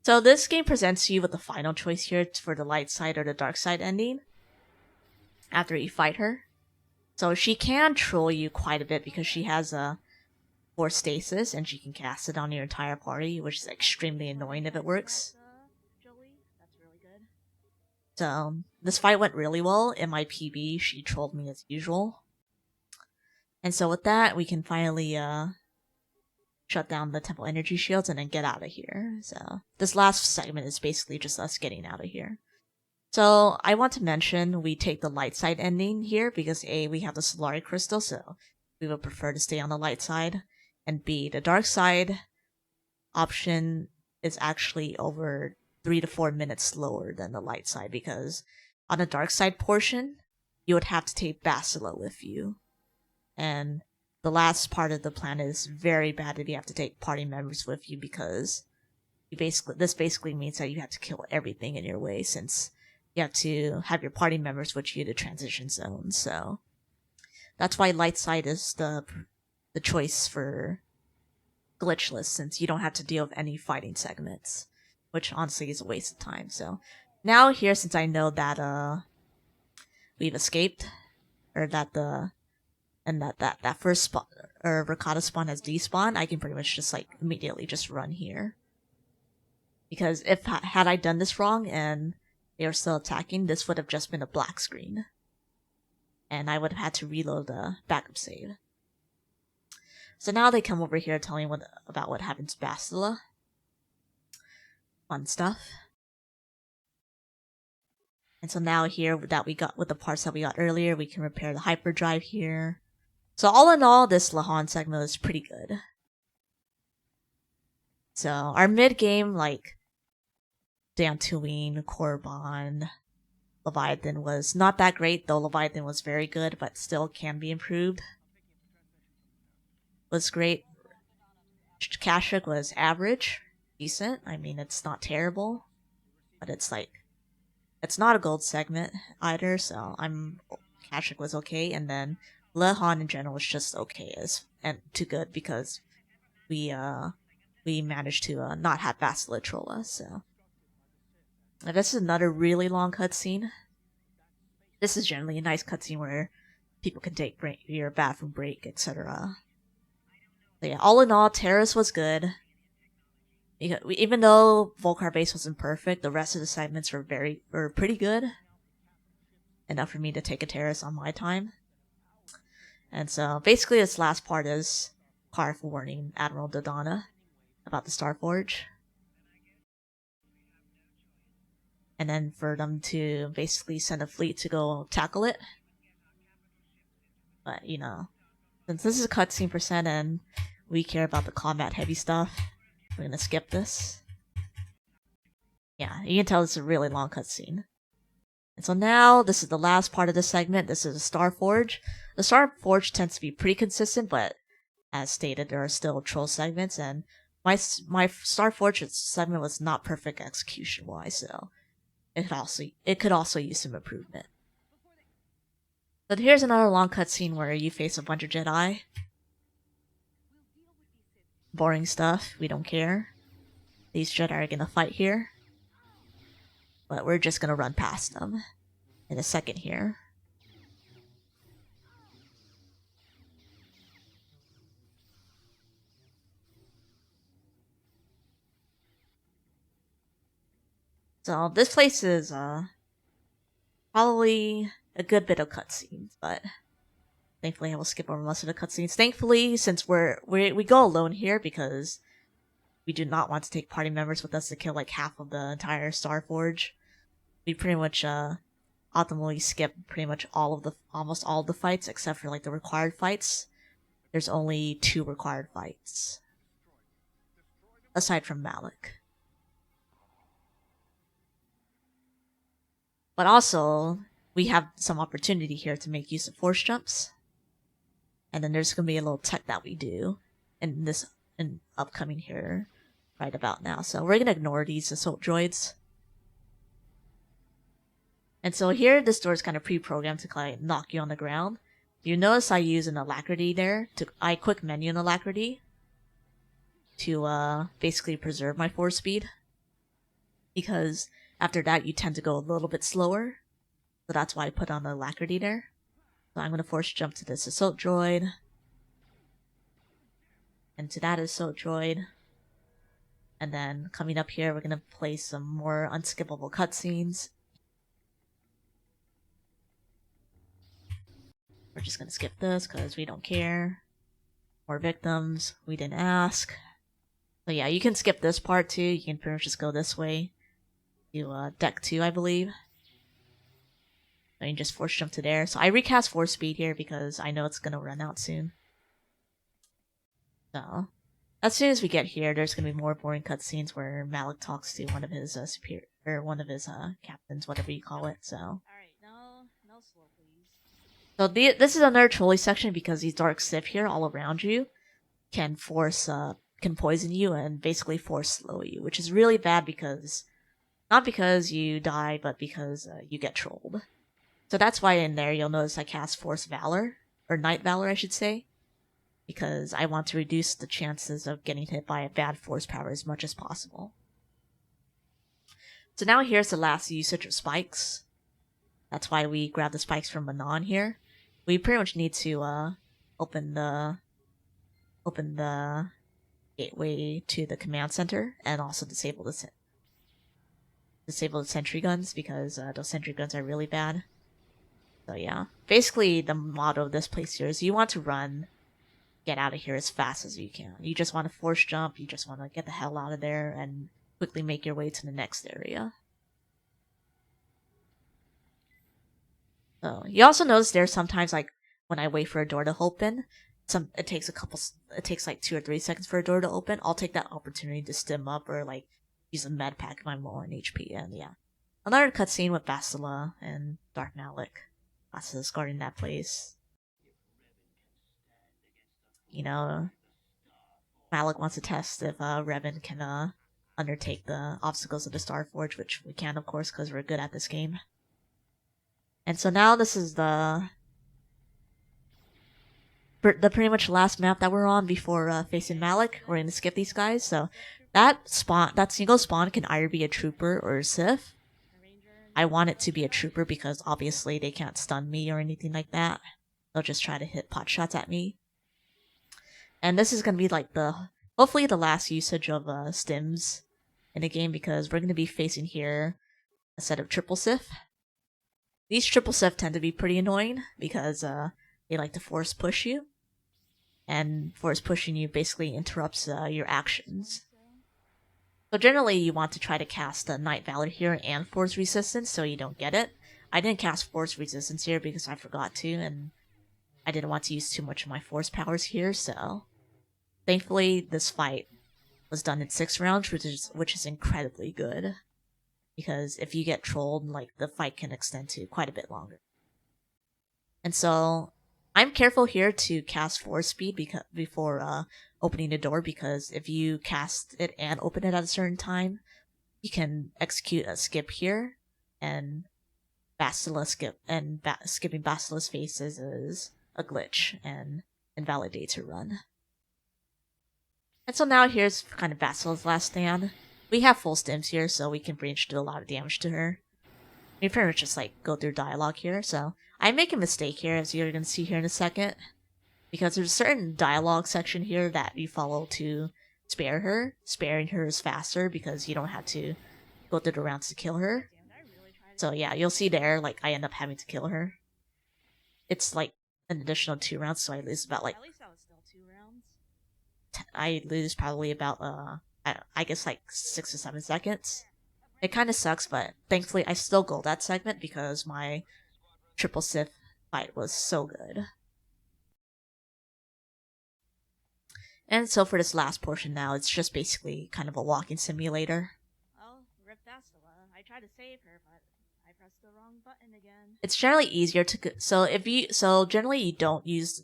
So this game presents you with the final choice here for the light side or the dark side ending after you fight her. So she can troll you quite a bit because she has a force stasis and she can cast it on your entire party, which is extremely annoying if it works. Jolie, that's really good. So this fight went really well. In my PB, she trolled me as usual. And so with that, we can finally shut down the temple energy shields and then get out of here. So this last segment is basically just us getting out of here. So I want to mention we take the light side ending here because A, we have the Solari crystal, so we would prefer to stay on the light side. And B, the dark side option is actually over 3 to 4 minutes slower than the light side because on the dark side portion, you would have to take Bastila with you. And the last part of the plan is very bad if you have to take party members with you because this basically means that you have to kill everything in your way since you have to have your party members with you to transition zones. So that's why light side is the choice for glitchless since you don't have to deal with any fighting segments, which honestly is a waste of time. So now here, since I know that we've escaped or that that first spawn or Rakata spawn has despawned, I can pretty much just like immediately just run here. Because if had I done this wrong and they were still attacking, this would have just been a black screen. And I would have had to reload the backup save. So now they come over here telling about what happened to Bastila. Fun stuff. And so now here that we got with the parts that we got earlier, we can repair the hyperdrive here. So all in all, this Lahan segment is pretty good. So our mid-game, like Dantooine, Korriban, Leviathan was not that great, though Leviathan was very good, but still can be improved. Was great. Kashyyyk was average, decent. I mean, it's not terrible, but it's not a gold segment either, so Kashyyyk was okay, and then Lehan in general was just okay and too good because we managed to not have Bastila troll us. So now, this is another really long cutscene. This is generally a nice cutscene where people can take your bathroom break, etc. So yeah, all in all, Terrace was good. Even though Volcar base wasn't perfect, the rest of the segments were pretty good. Enough for me to take a Terrace on my time. And so basically this last part is Clark warning Admiral Dodonna about the Starforge. And then for them to basically send a fleet to go tackle it. But, you know, since this is a cutscene percent and we care about the combat heavy stuff, we're gonna skip this. Yeah, you can tell it's a really long cutscene. And so now, this is the last part of the segment. This is a Starforge. The Starforge tends to be pretty consistent, but as stated, there are still troll segments, and my Starforge segment was not perfect execution-wise, so it could also use some improvement. But here's another long cutscene where you face a bunch of Jedi. Boring stuff, we don't care. These Jedi are gonna fight here. But we're just gonna run past them in a second here. So this place is probably a good bit of cutscenes, but thankfully I will skip over most of the cutscenes. Thankfully, since we go alone here because we do not want to take party members with us to kill like half of the entire Starforge, we pretty much optimally skip pretty much almost all of the fights except for like the required fights. There's only 2 required fights aside from Malik. But also, we have some opportunity here to make use of force jumps. And then there's going to be a little tech that we do in upcoming here right about now. So we're going to ignore these assault droids. And so here, this door is kind of pre-programmed to kind of knock you on the ground. You notice I use an alacrity there. I quick menu an alacrity to basically preserve my force speed. Because after that, you tend to go a little bit slower. So that's why I put on the alacrity there. So I'm going to force jump to this assault droid. And to that assault droid. And then coming up here, we're going to play some more unskippable cutscenes. We're just going to skip this because we don't care. More victims. We didn't ask. So yeah, you can skip this part too. You can pretty much just go this way. To deck 2, I believe. And you just force jump to there. So I recast force speed here because I know it's gonna run out soon. So as soon as we get here, there's gonna be more boring cutscenes where Malik talks to one of his captains, whatever you call it. So. All right, no slow, please. So this is another trolley section because these dark Sith here all around you can poison you and basically force slow you, which is really bad because. Not because you die, but because you get trolled. So that's why in there you'll notice I cast Force Valor, or Night Valor I should say, because I want to reduce the chances of getting hit by a bad force power as much as possible. So now here's the last usage of spikes. That's why we grab the spikes from Manon here. We pretty much need to open the gateway to the command center and also disable the sentry guns because those sentry guns are really bad. So yeah, basically the motto of this place here is you want to get out of here as fast as you can. You just want to force jump, you just want to get the hell out of there and quickly make your way to the next area. So you also notice there's sometimes like when I wait for a door to open, it takes like 2 or 3 seconds for a door to open. I'll take that opportunity to stim up or like use a med pack if I'm low on HP, and yeah. Another cutscene with Bastila and Dark Malik. Bastila's guarding that place. You know, Malik wants to test if Revan can undertake the obstacles of the Starforge, which we can, of course, because we're good at this game. And so now this is the pretty much last map that we're on before facing Malik. We're going to skip these guys, so that single spawn can either be a trooper or a Sith. I want it to be a trooper because obviously they can't stun me or anything like that. they'll just try to hit pot shots at me. And this is gonna be like hopefully the last usage of stims in the game, because we're gonna be facing here a set of triple sif. These triple sif tend to be pretty annoying because they like to force push you, and force pushing you basically interrupts your actions. So generally you want to try to cast Night Valor here and Force Resistance so you don't get it. I didn't cast Force Resistance here because I forgot to, and I didn't want to use too much of my Force powers here, so thankfully this fight was done in 6 rounds, which is incredibly good. Because if you get trolled, like, the fight can extend to quite a bit longer. And so I'm careful here to cast Force Speed before opening the door, because if you cast it and open it at a certain time, you can execute a skip here, and skipping Basilisk faces is a glitch and invalidates her run. And so now here's kind of Basilisk's last stand. We have full stims here, so we can branch do a lot of damage to her. We pretty much just like go through dialogue here, so I make a mistake here, as you're gonna see here in a second. Because there's a certain dialogue section here that you follow to spare her. Sparing her is faster because you don't have to go through the rounds to kill her. So yeah, you'll see there, like, I end up having to kill her. It's like an additional 2 rounds, so I lose about like... At least that was still 2 rounds. I lose probably about, I guess like 6 or 7 seconds. It kind of sucks, but thankfully I still gold that segment because my triple sif fight was so good. And so for this last portion now, it's just basically kind of a walking simulator. Well, rip Dastila. I tried to save her, but I pressed the wrong button again. It's generally easier to generally you don't use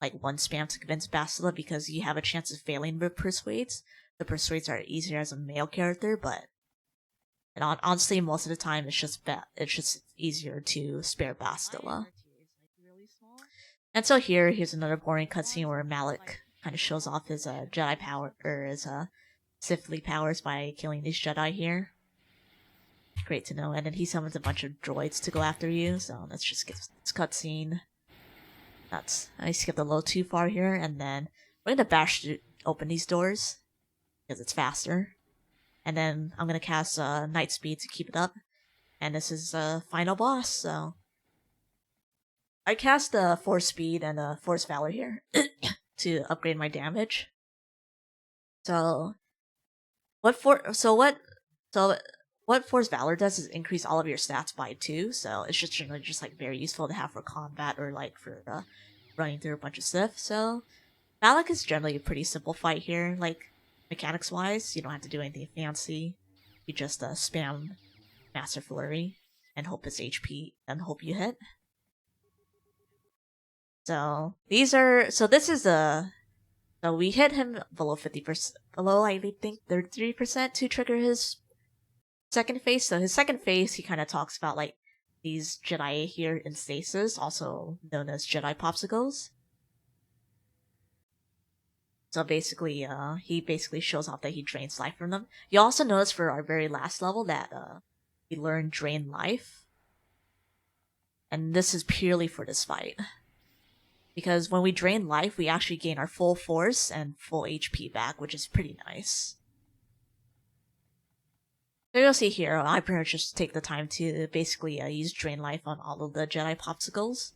like one spam to convince Bastila because you have a chance of failing with persuades. The persuades are easier as a male character, but honestly most of the time it's just easier to spare Bastila. And so here's another boring cutscene where Malik kind of shows off his Jedi power, or his Sithly powers by killing these Jedi here. Great to know. And then he summons a bunch of droids to go after you, so let's just get this cutscene. I skipped a little too far here, and then we're gonna bash open these doors because it's faster. And then I'm gonna cast Night Speed to keep it up. And this is final boss, so I cast Force Speed and Force Valor here to upgrade my damage. So what Force Valor does is increase all of your stats by 2, so it's just generally just like very useful to have for combat or like for running through a bunch of stuff. So Malik is generally a pretty simple fight here, like mechanics wise. You don't have to do anything fancy. You just spam Master Flurry and hope his HP and hope you hit. So so we hit him below 50%, below I think 33% to trigger his second phase. So his second phase, he kind of talks about like these Jedi here in stasis, also known as Jedi popsicles. So basically, he basically shows off that he drains life from them. You also notice for our very last level that we learn Drain Life. And this is purely for this fight. Because when we drain life, we actually gain our full force and full HP back, which is pretty nice. So you'll see here, I pretty much just take the time to basically use Drain Life on all of the Jedi popsicles.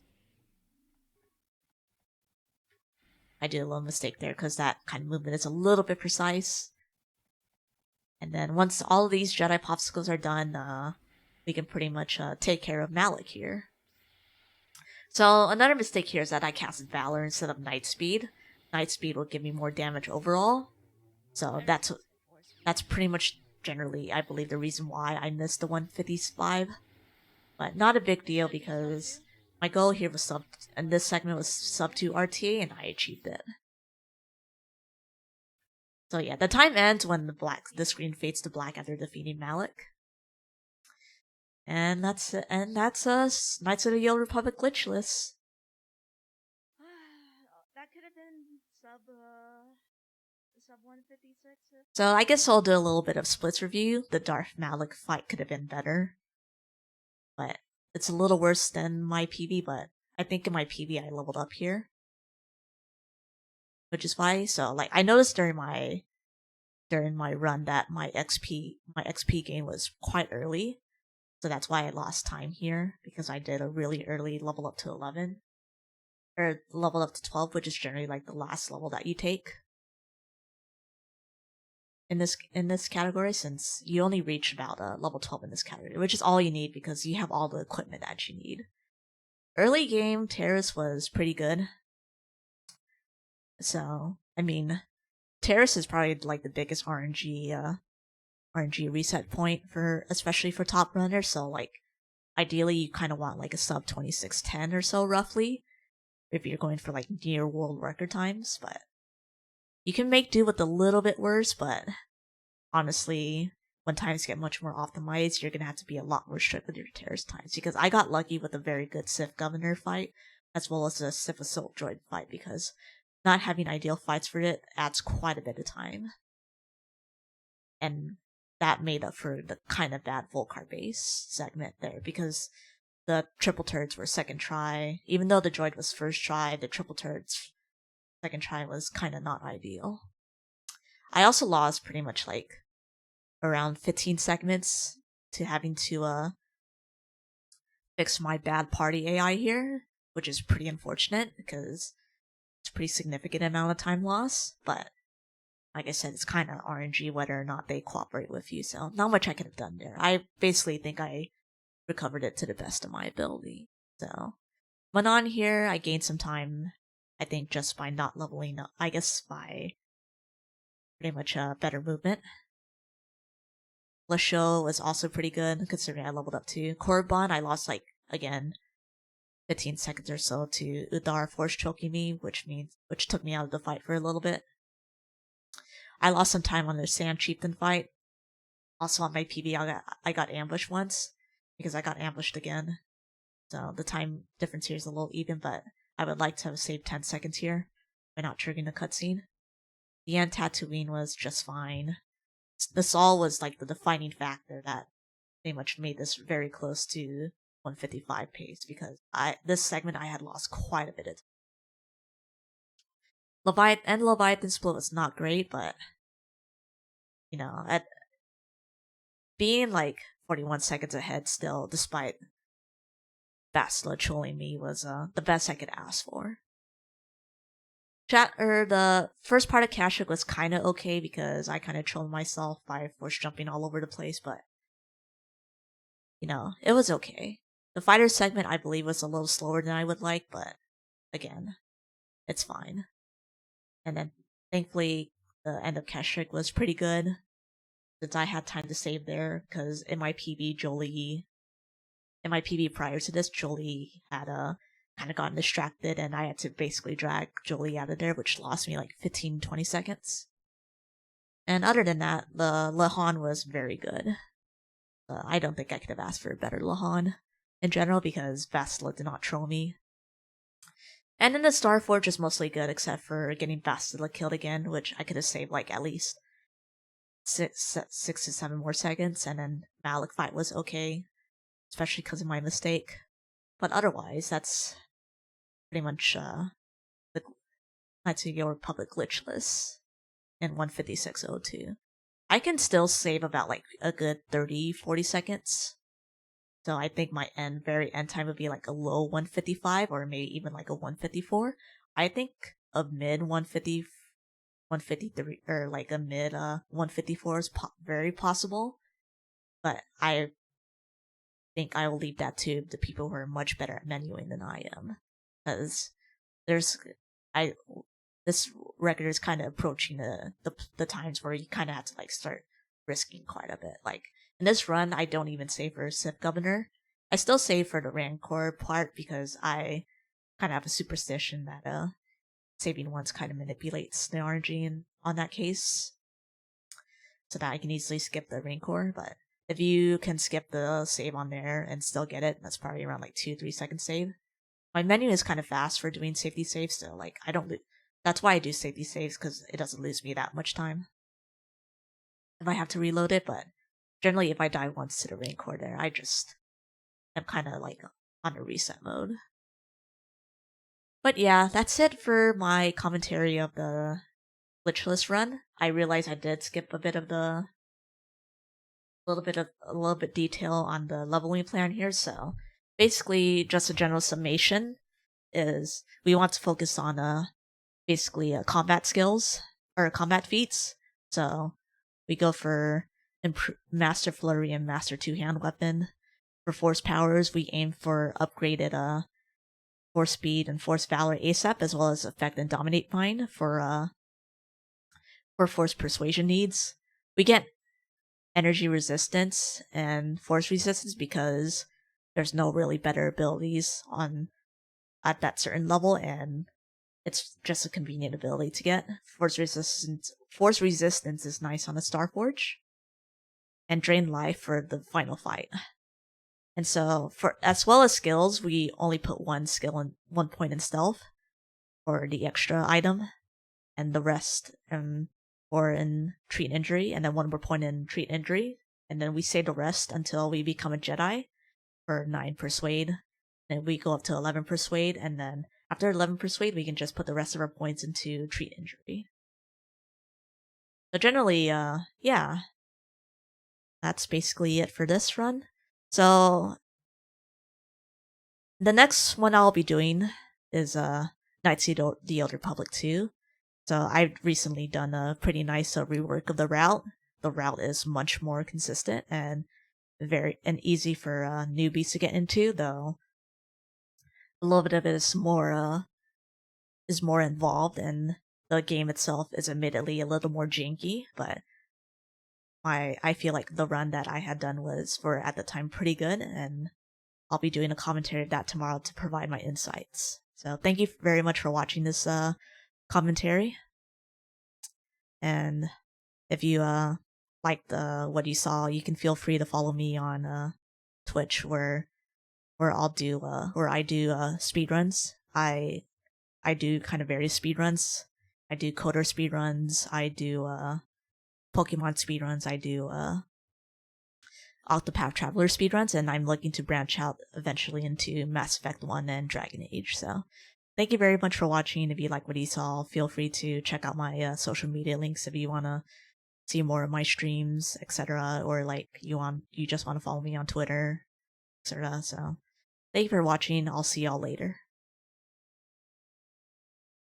I did a little mistake there because that kind of movement is a little bit precise. And then once all of these Jedi popsicles are done, we can pretty much take care of Malik here. So another mistake here is that I casted Valor instead of Night Speed. Night Speed will give me more damage overall. So that's pretty much generally, I believe, the reason why I missed the 155. But not a big deal because my goal here was and this segment was sub 2 RTA and I achieved it. So yeah, the time ends when the screen fades to black after defeating Malik. And that's Knights of the Old Republic Glitchless. That could have been sub 156. So I guess I'll do a little bit of splits review. The Darth Malik fight could have been better, but it's a little worse than my PB. But I think in my PB I leveled up here, which is why. So like I noticed during my run that my XP gain was quite early, so that's why I lost time here because I did a really early level up to 11 or level up to 12, which is generally like the last level that you take in this category, since you only reach about level 12 in this category, which is all you need because you have all the equipment that you need. Early game Terrace was pretty good. So, I mean, Terrace is probably like the biggest RNG reset point for especially for top runners. So like ideally you kind of want like a sub 26:10 or so roughly if you're going for like near world record times, but you can make do with a little bit worse, but honestly when times get much more optimized, you're gonna have to be a lot more strict with your Terrace times because I got lucky with a very good Sith Governor fight as well as a Sith Assault Droid fight because not having ideal fights for it adds quite a bit of time. And that made up for the kind of bad Volcar base segment there because the triple turrets were second try. Even though the droid was first try, the triple turrets second try was kind of not ideal. I also lost pretty much like around 15 segments to having to fix my bad party AI here, which is pretty unfortunate because it's a pretty significant amount of time loss, but like I said, it's kind of RNG whether or not they cooperate with you, so not much I could have done there. I basically think I recovered it to the best of my ability. So, went on here, I gained some time, I think just by not leveling up, I guess by pretty much better movement. Lasho was also pretty good, considering I leveled up too. Korriban, I lost like, again, 15 seconds or so to Udar force choking me, which took me out of the fight for a little bit. I lost some time on the Sand Chieftain fight. Also on my PB, I got ambushed once because I got ambushed again. So the time difference here is a little even, but I would like to have saved 10 seconds here by not triggering the cutscene. The end Tatooine was just fine. The Sol was like the defining factor that pretty much made this very close to 155 pace because this segment I had lost quite a bit of time. Leviathan split was not great, but you know, at being like 41 seconds ahead still, despite Bastila trolling me, was the best I could ask for. The first part of Kashyyyk was kind of okay because I kind of trolled myself by force jumping all over the place, but you know, it was okay. The fighter segment I believe was a little slower than I would like, but again, it's fine. And then thankfully the end of Kashyyyk was pretty good since I had time to save there because in my PB prior to this, Jolie had kind of gotten distracted and I had to basically drag Jolie out of there, which lost me like 15-20 seconds. And other than that, the Lahan was very good. I don't think I could have asked for a better Lahan in general because Bastila did not troll me. And then the Star Forge is mostly good except for getting Bastila killed again, which I could have saved like at least 6 to 7 more seconds, and then Malik fight was okay, especially because of my mistake. But otherwise, that's pretty much the Knights of the Old Republic glitchless in 156.02. I can still save about like a good 30-40 seconds. So I think my very end time would be like a low 155 or maybe even like a 154. I think a mid 150, 153 or like a mid 154 is very possible. But I think I will leave that to the people who are much better at menuing than I am. Because this record is kind of approaching the times where you kind of have to like start risking quite a bit. Like in this run, I don't even save for Sith Governor. I still save for the Rancor part because I kind of have a superstition that saving once kind of manipulates the RNG on that case, so that I can easily skip the Rancor. But if you can skip the save on there and still get it, that's probably around like 2-3 seconds save. My menu is kind of fast for doing safety saves, so like I don't. That's why I do safety saves because it doesn't lose me that much time if I have to reload it. But generally, if I die once to the Rancor there, I just am kind of like on a reset mode. But yeah, that's it for my commentary of the Glitchless run. I realize I did skip a bit of the a little bit detail on the leveling plan here, so basically just a general summation is we want to focus on basically combat skills or combat feats. So we go for Master Flurry and Master Two Hand Weapon. For force powers, we aim for upgraded Force Speed and Force Valor ASAP, as well as Effect and Dominate Vine for Force Persuasion needs. We get Energy Resistance and Force Resistance because there's no really better abilities on at that certain level, and it's just a convenient ability to get. Force Resistance is nice on a Starforge, and Drain Life for the final fight. And so, for as well as skills, we only put one skill and 1 point in stealth for the extra item, and the rest or in treat injury, and then 1 more point in treat injury, and then we save the rest until we become a Jedi for 9 persuade. Then we go up to 11 persuade, and then after 11 persuade, we can just put the rest of our points into treat injury. So generally, yeah, that's basically it for this run. So the next one I'll be doing is Knights of the Old Republic 2. So I've recently done a pretty nice rework of the route. The route is much more consistent and very easy for newbies to get into, though a little bit of it is more involved, and the game itself is admittedly a little more janky, but I feel like the run that I had done was for at the time pretty good, and I'll be doing a commentary of that tomorrow to provide my insights. So thank you very much for watching this commentary, and if you liked what you saw, you can feel free to follow me on Twitch where I do speedruns. I do kind of various speedruns. I do Coder speedruns. I do Pokemon speedruns. I do Octopath Traveler speedruns, and I'm looking to branch out eventually into Mass Effect 1 and Dragon Age. So thank you very much for watching. If you like what you saw, feel free to check out my social media links if you want to see more of my streams, etc., or like you just want to follow me on Twitter, etc. So thank you for watching. I'll see y'all later.